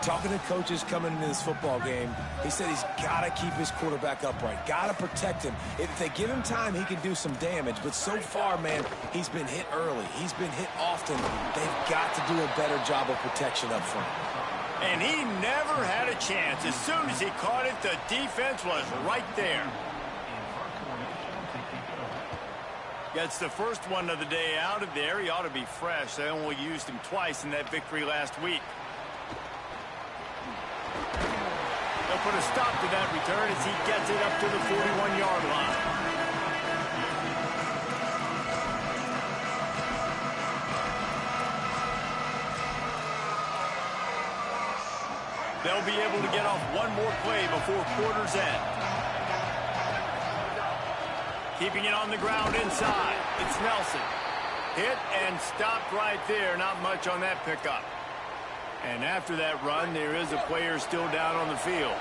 Talking to coaches coming into this football game, he said he's got to keep his quarterback upright, got to protect him. If they give him time, he can do some damage. But so far, man, he's been hit early. He's been hit often. They've got to do a better job of protection up front. And he never had a chance. As soon as he caught it, the defense was right there. Gets the first one of the day out of there. He ought to be fresh. They only used him twice in that victory last week. They'll put a stop to that return as he gets it up to the 41-yard line. They'll be able to get off one more play before quarter's end. Keeping it on the ground inside. It's Nelson. Hit and stopped right there. Not much on that pickup. And after that run, there is a player still down on the field.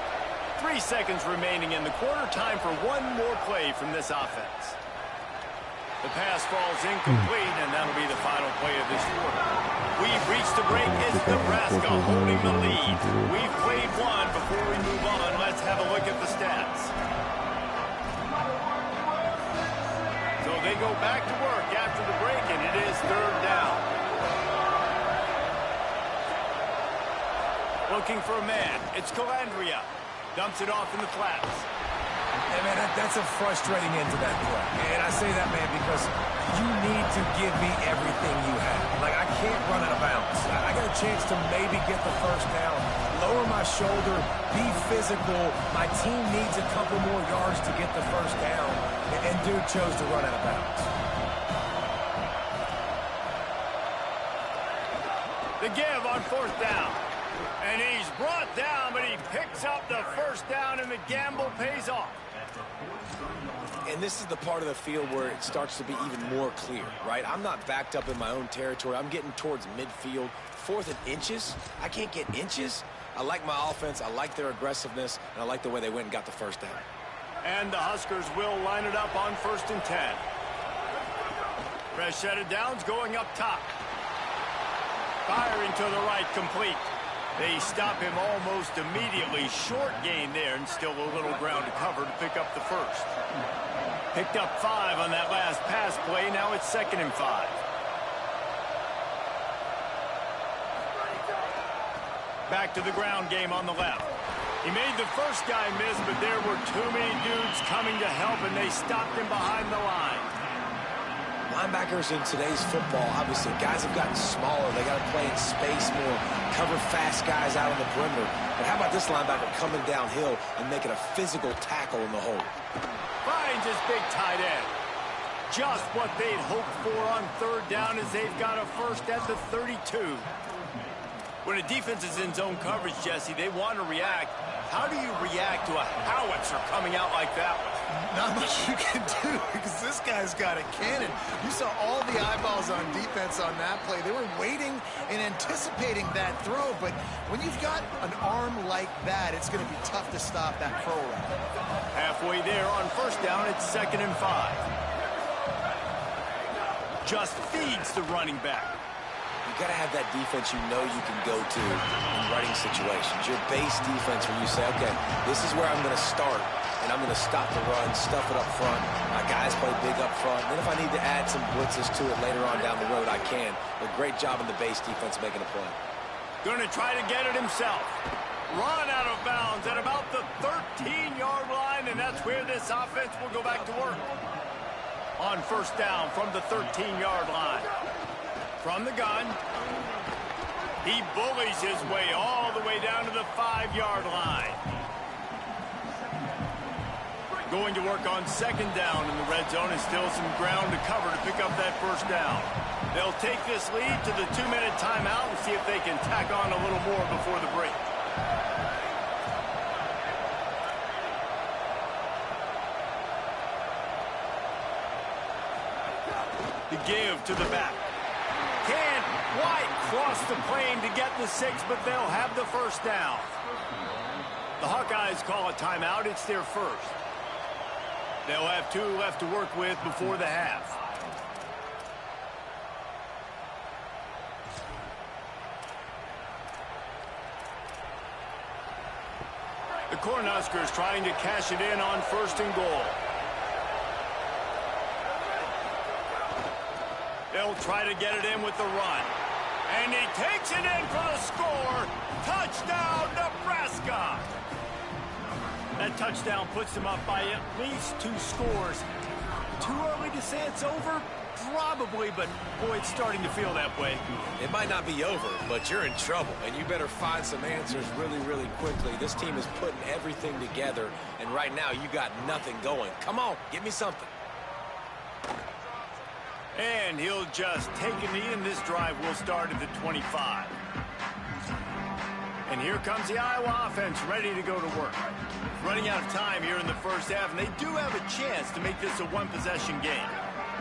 3 seconds remaining in the quarter. Time for one more play from this offense. The pass falls incomplete, and that'll be the final play of this quarter. We've reached the break. It's Nebraska holding the lead. We've played one. Before we move on, let's have a look at the stats. So they go back to work after the break, and it is 3rd down. Looking for a man. It's Calandria. Dumps it off in the flats. Hey, man, that's a frustrating end to that play. And I say that, man, because you need to give me everything you have. Like, I can't run out of bounds. I got a chance to maybe get the first down, lower my shoulder, be physical. My team needs a couple more yards to get the first down. And dude chose to run out of bounds. The give on 4th down. And he's brought down, but he picks up the first down, and the gamble pays off. And this is the part of the field where it starts to be even more clear, right? I'm not backed up in my own territory. I'm getting towards midfield. 4th and inches. I can't get inches. I like my offense. I like their aggressiveness, and I like the way they went and got the first down. And the Huskers will line it up on 1st and 10. Fresh set of downs going up top. Firing to the right, complete. They stop him almost immediately. Short gain there, and still a little ground to cover to pick up the first. Picked up 5 on that last pass play. Now it's 2nd and 5. Back to the ground game on the left. He made the first guy miss, but there were too many dudes coming to help, and they stopped him behind the line. Linebackers in today's football, obviously, guys have gotten smaller. They got to play in space more, cover fast guys out on the perimeter. But how about this linebacker coming downhill and making a physical tackle in the hole? Finds his big tight end. Just what they'd hoped for on third down as they've got a first at the 32. When a defense is in zone coverage, Jesse, they want to react. How do you react to a howitzer coming out like that one? Not much you can do because this guy's got a cannon. You saw all the eyeballs on defense on that play. They were waiting and anticipating that throw, but when you've got an arm like that, it's going to be tough to stop that curl route. Halfway there on first down, it's 2nd and 5. Just feeds the running back. You got to have that defense you know you can go to in running situations. Your base defense where you say, okay, this is where I'm going to start, and I'm going to stop the run, stuff it up front. My guys play big up front. Then if I need to add some blitzes to it later on down the road, I can. But great job in the base defense making a play. Going to try to get it himself. Run out of bounds at about the 13-yard line, and that's where this offense will go back to work. On first down from the 13-yard line. From the gun, he bullies his way all the way down to the 5-yard line. Going to work on second down in the red zone, and still some ground to cover to pick up that first down. They'll take this lead to the 2-minute timeout and see if they can tack on a little more before the break. The give to the back. Can't quite cross the plane to get the 6, but they'll have the first down. The Hawkeyes call a timeout. It's their first. They'll have 2 left to work with before the half. The Cornhuskers trying to cash it in on 1st and goal. They'll try to get it in with the run. And he takes it in for the score. Touchdown, Nebraska. That touchdown puts them up by at least 2 scores. Too early to say it's over? Probably, but boy, it's starting to feel that way. It might not be over, but you're in trouble, and you better find some answers really, really quickly. This team is putting everything together, and right now you got nothing going. Come on, give me something. And he'll just take a knee, and this drive will start at the 25. And here comes the Iowa offense ready to go to work. Running out of time here in the first half, and they do have a chance to make this a one-possession game.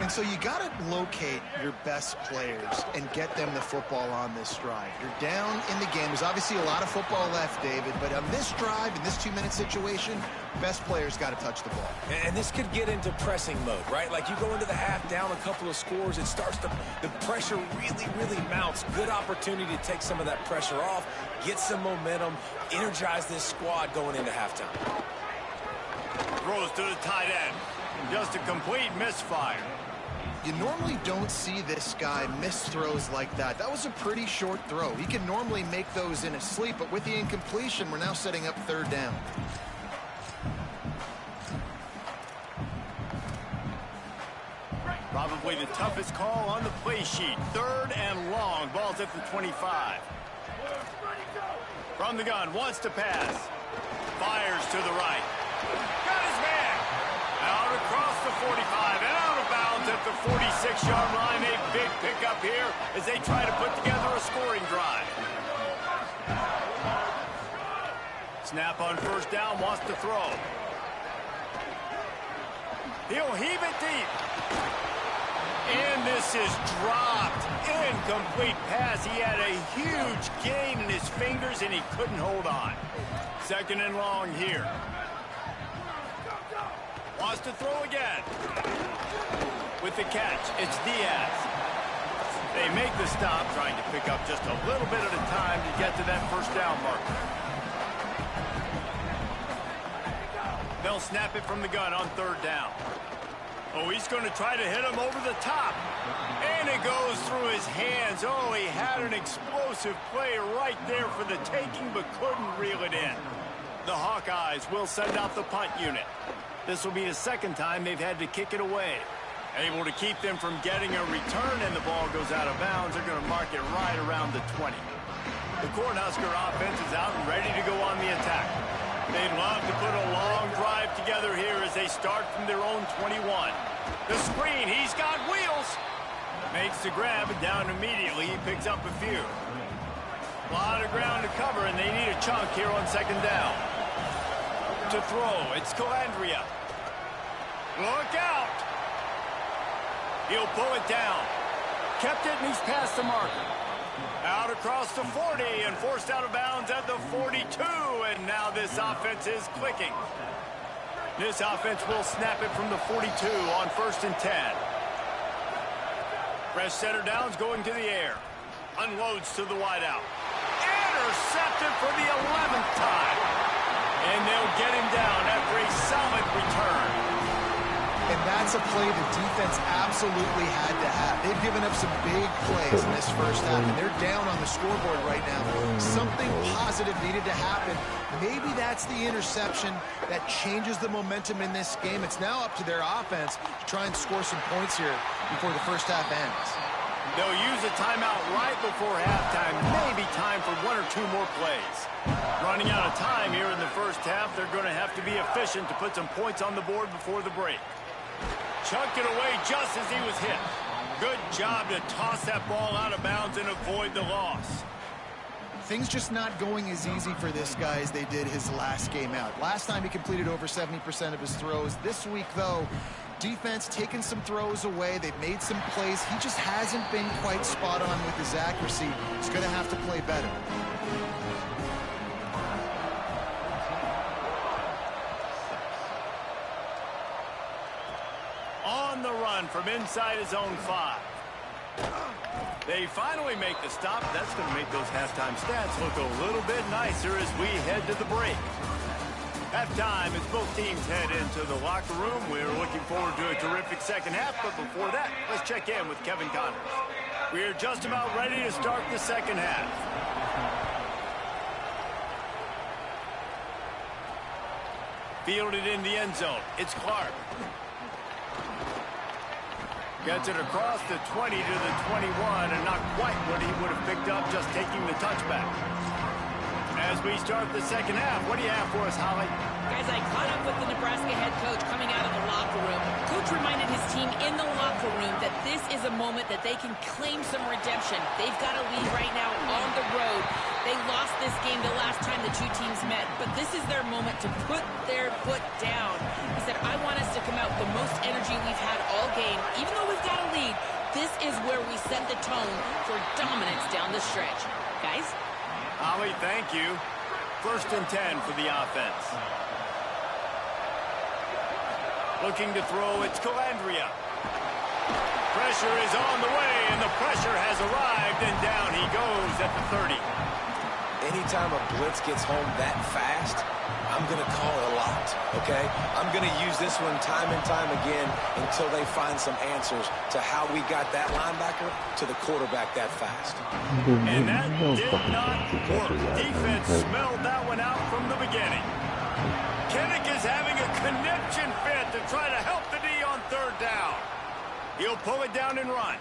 And so you got to locate your best players and get them the football on this drive. You're down in the game. There's obviously a lot of football left, David, but on this drive, in this 2-minute situation, best players got to touch the ball. And this could get into pressing mode, right? Like you go into the half down a couple of scores, it starts to, the pressure really, really mounts. Good opportunity to take some of that pressure off, get some momentum, energize this squad going into halftime. Throws to the tight end. Just a complete misfire. You normally don't see this guy miss throws like that. That was a pretty short throw. He can normally make those in his sleep, but with the incompletion, we're now setting up 3rd down. Probably the toughest call on the play sheet. 3rd and long. Ball's at the 25. From the gun, wants to pass. Fires to the right. Got his man. Out across the 45 and out of bounds at the 46-yard line. A big pickup here as they try to put together a scoring drive. Snap on first down, wants to throw. He'll heave it deep. And this is dropped. Incomplete pass. He had a huge gain in his fingers and he couldn't hold on. 2nd and long here. Wants to throw again. With the catch, it's Diaz. They make the stop, trying to pick up just a little bit at a time to get to that first down marker. They'll snap it from the gun on 3rd down. Oh, he's going to try to hit him over the top. And it goes through his hands. Oh, he had an explosive play right there for the taking, but couldn't reel it in. The Hawkeyes will send out the punt unit. This will be the second time they've had to kick it away. Able to keep them from getting a return, and the ball goes out of bounds. They're going to mark it right around the 20. The Cornhusker offense is out and ready to go on the attack. They'd love to put a long drive together here as they start from their own 21. The screen, he's got wheels. Makes the grab, and down immediately. He picks up a few. A lot of ground to cover, and they need a chunk here on second down. To throw, it's Calandria. Look out! He'll pull it down. Kept it, and he's past the marker. Out across the 40 and forced out of bounds at the 42. And now this offense is clicking. This offense will snap it from the 42 on 1st and 10. Fresh center downs going to the air. Unloads to the wideout. Intercepted for the 11th time. And they'll get him down after a solid return. And that's a play the defense absolutely had to have. They've given up some big plays in this first half, and they're down on the scoreboard right now. Something positive needed to happen. Maybe that's the interception that changes the momentum in this game. It's now up to their offense to try and score some points here before the first half ends. They'll use a timeout right before halftime. Maybe time for 1 or 2 more plays. Running out of time here in the first half, they're going to have to be efficient to put some points on the board before the break. Chunked it away just as he was hit. Good job to toss that ball out of bounds and avoid the loss. Things just not going as easy for this guy as they did his last game out. Last time he completed over 70% of his throws. This week, though, defense taking some throws away. They've made some plays. He just hasn't been quite spot on with his accuracy. He's going to have to play better. On the run from inside his own 5. They finally make the stop. That's going to make those halftime stats look a little bit nicer as we head to the break. Halftime as both teams head into the locker room. We're looking forward to a terrific second half, but before that, let's check in with Kevin Connors. We're just about ready to start the second half. Fielded in the end zone. It's Clark. Gets it across the 20 to the 21, and not quite what he would have picked up just taking the touchback. As we start the second half, what do you have for us, Holly? Guys, I caught up with the Nebraska head coach coming out of the locker room. Coach reminded his team in the locker room that this is a moment that they can claim some redemption. They've got a lead right now on the road. They lost this game the last time the two teams met, but this is their moment to put their foot down. He said, I want us to come out with the most energy we've had all game. Even though we've got a lead, this is where we set the tone for dominance down the stretch. Guys? Holly, thank you. 1st and 10 for the offense. Looking to throw, it's Calandria. Pressure is on the way, and the pressure has arrived, and down he goes at the 30. Anytime a blitz gets home that fast, I'm going to call it a lot, okay? I'm going to use this one time and time again until they find some answers to how we got that linebacker to the quarterback that fast. And that did not work. Defense smelled that one out from the beginning. Kinnick is having a conniption fit to try to help the D on 3rd down. He'll pull it down and run.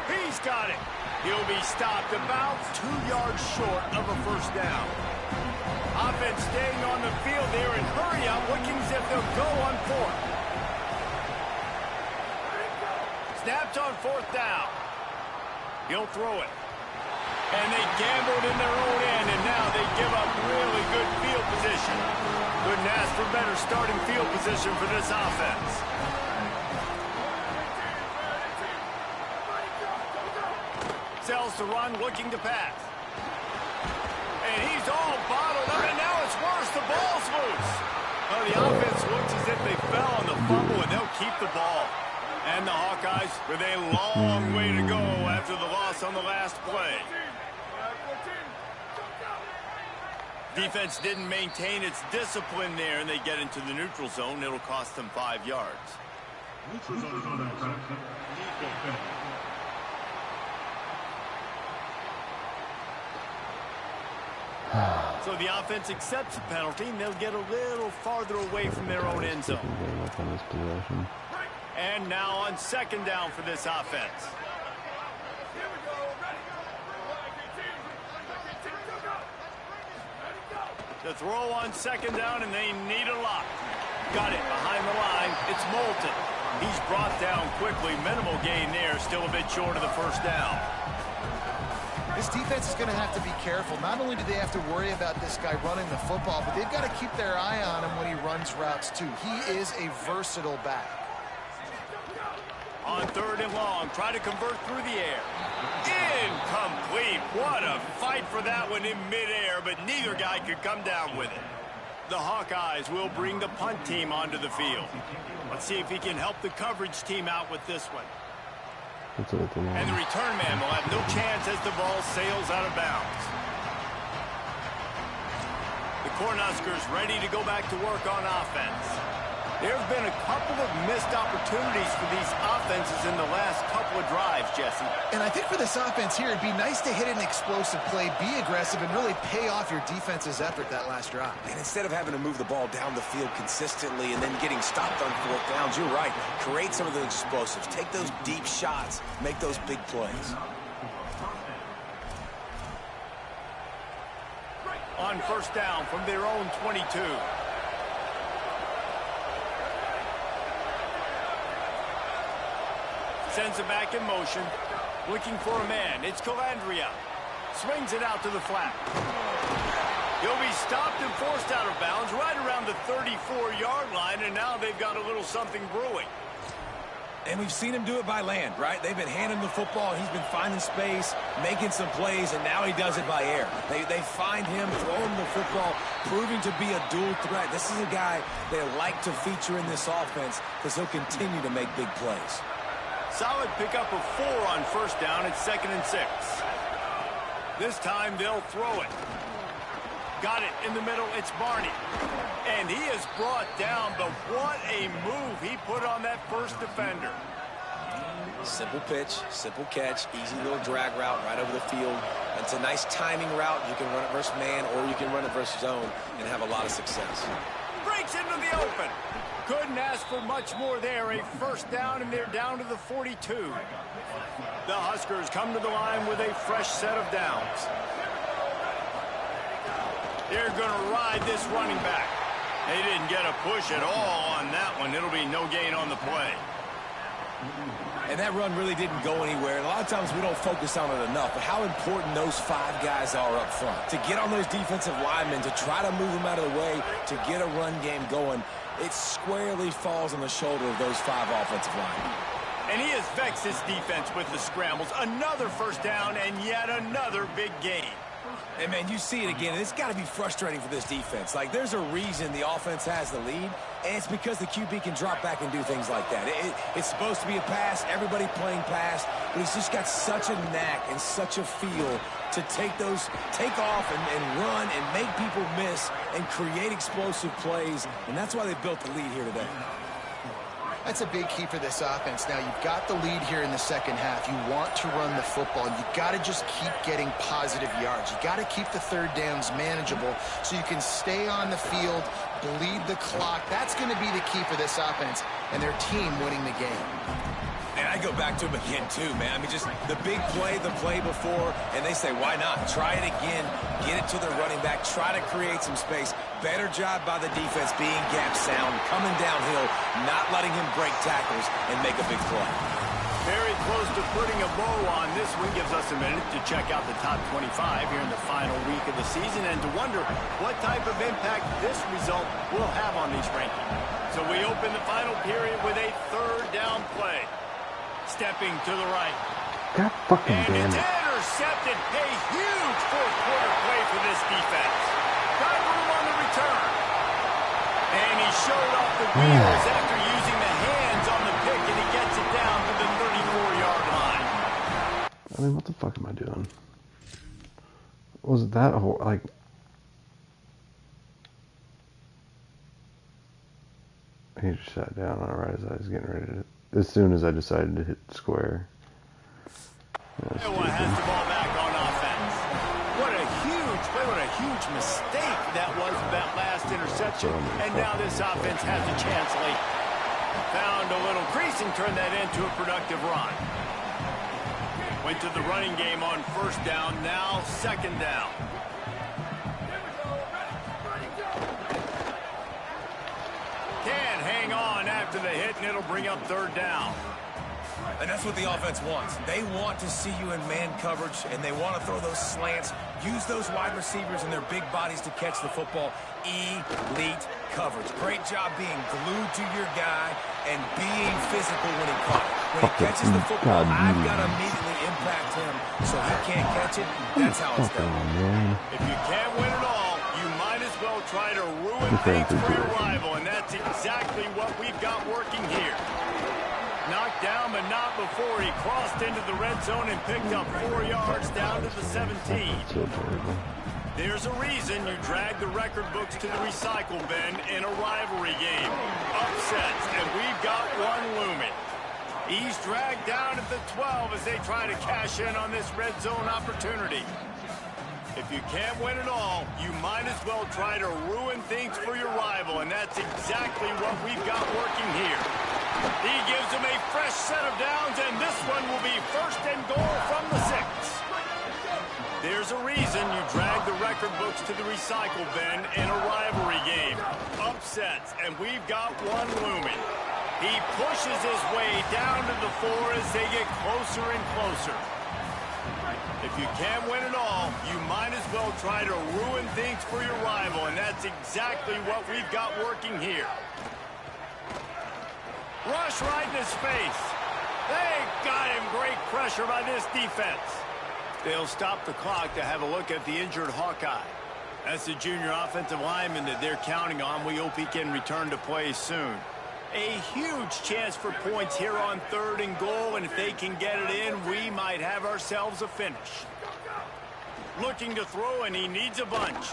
He's got it. He'll be stopped about 2 yards short of a 1st down. Offense staying on the field there and hurry up, looking as if they'll go on 4th. Snapped on 4th down. He'll throw it. And they gambled in their own end, and now they give up really good field position. Couldn't ask for better starting field position for this offense. Sells to run, looking to pass. And he's all bottled up, and now it's worse. The ball's loose. Well, the offense looks as if they fell on the fumble, and they'll keep the ball. And the Hawkeyes with a long way to go after the loss on the last play. Defense didn't maintain its discipline there, and they get into the neutral zone. It'll cost them 5 yards. So the offense accepts the penalty, and they'll get a little farther away from their own end zone. And now on second down for this offense. The throw on second down, and they need a lot. Got it behind the line. It's Moulton. He's brought down quickly. Minimal gain there. Still a bit short of the first down. This defense is going to have to be careful. Not only do they have to worry about this guy running the football, but they've got to keep their eye on him when he runs routes, too. He is a versatile back. On third and long, try to convert through the air. Incomplete. What a fight for that one in midair, but neither guy could come down with it. The Hawkeyes will bring the punt team onto the field. Let's see if he can help the coverage team out with this one. And the return man will have no chance as the ball sails out of bounds. The Cornhuskers ready to go back to work on offense. There have been a couple of missed opportunities for these offenses in the last couple of drives, Jesse. And I think for this offense here, it'd be nice to hit an explosive play, be aggressive, and really pay off your defense's effort that last drive. And instead of having to move the ball down the field consistently and then getting stopped on fourth downs, you're right. Create some of those explosives. Take those deep shots. Make those big plays. On first down from their own 22. Sends it back in motion. Looking for a man. It's Calandria. Swings it out to the flat. He'll be stopped and forced out of bounds right around the 34-yard line, and now they've got a little something brewing. And we've seen him do it by land, right? They've been handing the football, and he's been finding space, making some plays, and now he does it by air. They find him, throw him the football, proving to be a dual threat. This is a guy they like to feature in this offense because he'll continue to make big plays. Solid pickup of 4 on first down at 2nd and 6. This time they'll throw it. Got it in the middle. It's Barney. And he is brought down, but what a move he put on that first defender. Simple pitch, simple catch, easy little drag route right over the field. It's a nice timing route. You can run it versus man or you can run it versus zone and have a lot of success. Breaks into the open. Couldn't ask for much more there. A first down, and they're down to the 42. The Huskers come to the line with a fresh set of downs. They're going to ride this running back. They didn't get a push at all on that one. It'll be no gain on the play. And that run really didn't go anywhere. And a lot of times we don't focus on it enough, but how important those 5 guys are up front. To get on those defensive linemen, to try to move them out of the way, to get a run game going, it squarely falls on the shoulder of those 5 offensive linemen. And he has vexed his defense with the scrambles. Another first down and yet another big gain. And, man, you see it again. It's got to be frustrating for this defense. Like, there's a reason the offense has the lead, and it's because the QB can drop back and do things like that. It's supposed to be a pass, everybody playing pass, but he's just got such a knack and such a feel to take off and run and make people miss and create explosive plays, and that's why they built the lead here today. That's a big key for this offense. Now, you've got the lead here in the second half. You want to run the football. You've got to just keep getting positive yards. You've got to keep the third downs manageable so you can stay on the field, bleed the clock. That's going to be the key for this offense and their team winning the game. And I go back to him again, too, man. I mean, just the big play, the play before, and they say, why not? Try it again. Get it to the running back. Try to create some space. Better job by the defense being gap sound, coming downhill, not letting him break tackles and make a big play. Very close to putting a bow on this one. Gives us a minute to check out the top 25 here in the final week of the season and to wonder what type of impact this result will have on these rankings. So we open the final period with a third down play. Stepping to the right. God fucking and damn it's it. intercepted. A huge fourth-quarter play for this defense. Got room on the return. And he showed off the wheels after using the hands on the pick, and he gets it down to the 34-yard line. I mean, what the fuck am I doing? Was that whole, like... He just sat down on it right as I was getting ready to as soon as I decided to hit square. Iowa has the ball back on offense. What a huge play, what a huge mistake that was with that last interception. And now this offense has a chance late. Found a little crease and turned that into a productive run. Went to the running game on first down, now second down. Can hang on after the hit, and it'll bring up third down. And that's what the offense wants. They want to see you in man coverage, and they want to throw those slants, use those wide receivers and their big bodies to catch the football. Elite coverage. Great job being glued to your guy and being physical when he caught it. When he catches the football, I've got to immediately impact him so he can't catch it. That's how it's done. If you can't win it all, you might as well try to ruin things for your rival, and that's exactly what we've got working here. Knocked down, but not before he crossed into the red zone and picked up 4 yards down to the 17. There's a reason you drag the record books to the recycle bin in a rivalry game. Upsets, and we've got one looming. He's dragged down at the 12 as they try to cash in on this red zone opportunity. If you can't win it all, you might as well try to ruin things for your rival, and that's exactly what we've got working here. He gives him a fresh set of downs, and this one will be first and goal from the 6. There's a reason you drag the record books to the recycle bin in a rivalry game. Upsets, and we've got one looming. He pushes his way down to the 4 as they get closer and closer. If you can't win it all, you might as well try to ruin things for your rival, and that's exactly what we've got working here. Rush right in his face. They got him. Great pressure by this defense. They'll stop the clock to have a look at the injured Hawkeye. That's the junior offensive lineman that they're counting on. We hope he can return to play soon. A huge chance for points here on 3rd and goal, and if they can get it in, we might have ourselves a finish. Looking to throw, and he needs a bunch.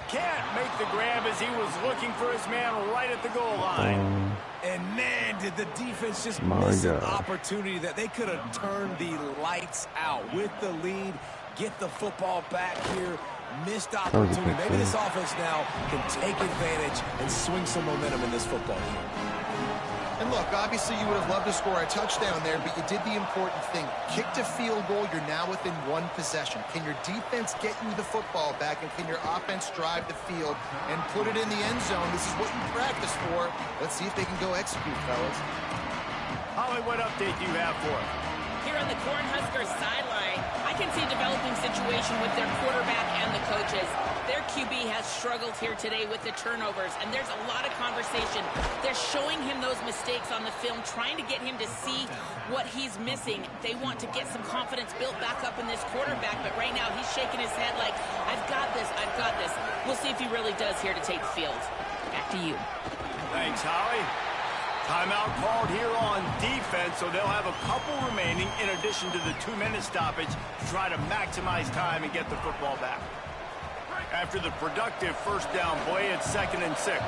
Can't make the grab as he was looking for his man right at the goal line. And man, did the defense just miss an opportunity that they could have turned the lights out with the lead, get the football back here. Missed opportunity. Maybe this offense now can take advantage and swing some momentum in this football game. And look, obviously you would have loved to score a touchdown there, but you did the important thing. Kicked a field goal, you're now within 1 possession. Can your defense get you the football back, and can your offense drive the field and put it in the end zone? This is what you practice for. Let's see if they can go execute, fellas. Holly, what update do you have for us? Here on the Cornhuskers sideline, I can see a developing situation with their quarterback and the coaches. Their QB has struggled here today with the turnovers, and there's a lot of conversation. They're showing him those mistakes on the film, trying to get him to see what he's missing. They want to get some confidence built back up in this quarterback, but right now he's shaking his head like, I've got this, I've got this. We'll see if he really does here to take the field. Back to you. Thanks, Holly. Timeout called here on defense, so they'll have a couple remaining in addition to the 2-minute stoppage to try to maximize time and get the football back. After the productive first down play, it's 2nd and 6.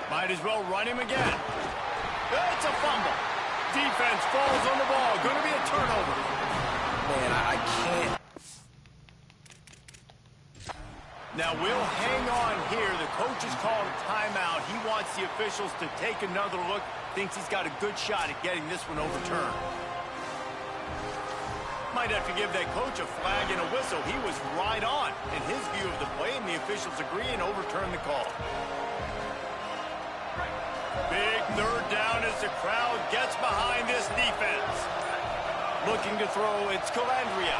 Might as well run him again. It's a fumble. Defense falls on the ball. Going to be a turnover. Man, I can't. Now we'll hang on here. The coach is calling a timeout. He wants the officials to take another look. Thinks he's got a good shot at getting this one overturned. Might have to give that coach a flag and a whistle. He was right on in his view of the play, and the officials agree and overturn the call. Big 3rd down as the crowd gets behind this defense. Looking to throw, it's Calandria.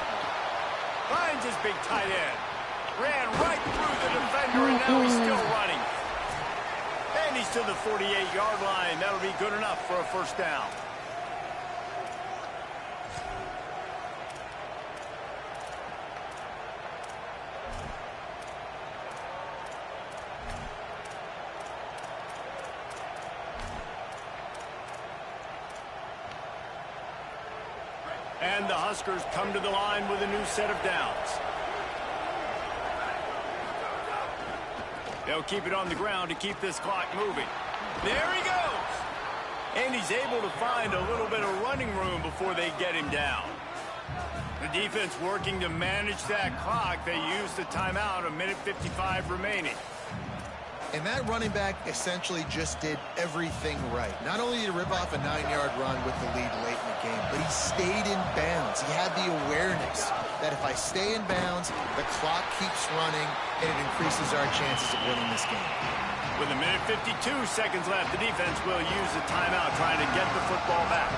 Finds his big tight end. Ran right through the defender, and now he's still running. And he's to the 48-yard line. That'll be good enough for a first down. And the Huskers come to the line with a new set of downs. They'll keep it on the ground to keep this clock moving. There he goes. And he's able to find a little bit of running room before they get him down. The defense working to manage that clock. They used the timeout, 1:55 remaining. And that running back essentially just did everything right. Not only did he rip off a 9-yard run with the lead late in the game, but he stayed in bounds. He had the awareness that if I stay in bounds, the clock keeps running, and it increases our chances of winning this game. With 1:52 seconds left, the defense will use the timeout trying to get the football back.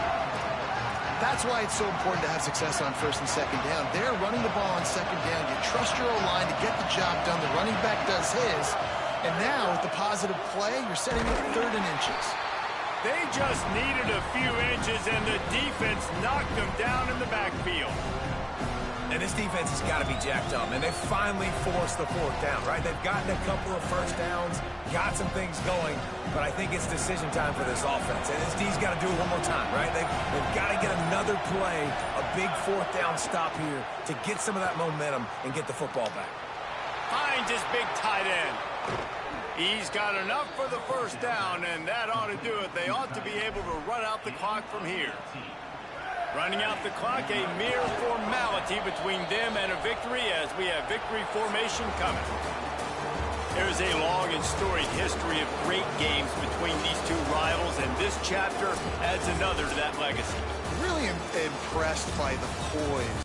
That's why it's so important to have success on first and second down. They're running the ball on second down. You trust your O-line to get the job done. The running back does his. And now, with the positive play, you're setting up 3rd and inches. They just needed a few inches, and the defense knocked them down in the backfield. And this defense has got to be jacked up, and they finally forced the 4th down, right? They've gotten a couple of first downs, got some things going, but I think it's decision time for this offense. And this D's got to do it one more time, right? They've got to get another play, a big 4th down stop here to get some of that momentum and get the football back. Finds his big tight end. He's got enough for the first down, and that ought to do it. They ought to be able to run out the clock from here. Running out the clock, a mere formality between them and a victory as we have victory formation coming. There's a long and storied history of great games between these two rivals, and this chapter adds another to that legacy. Really impressed by the poise.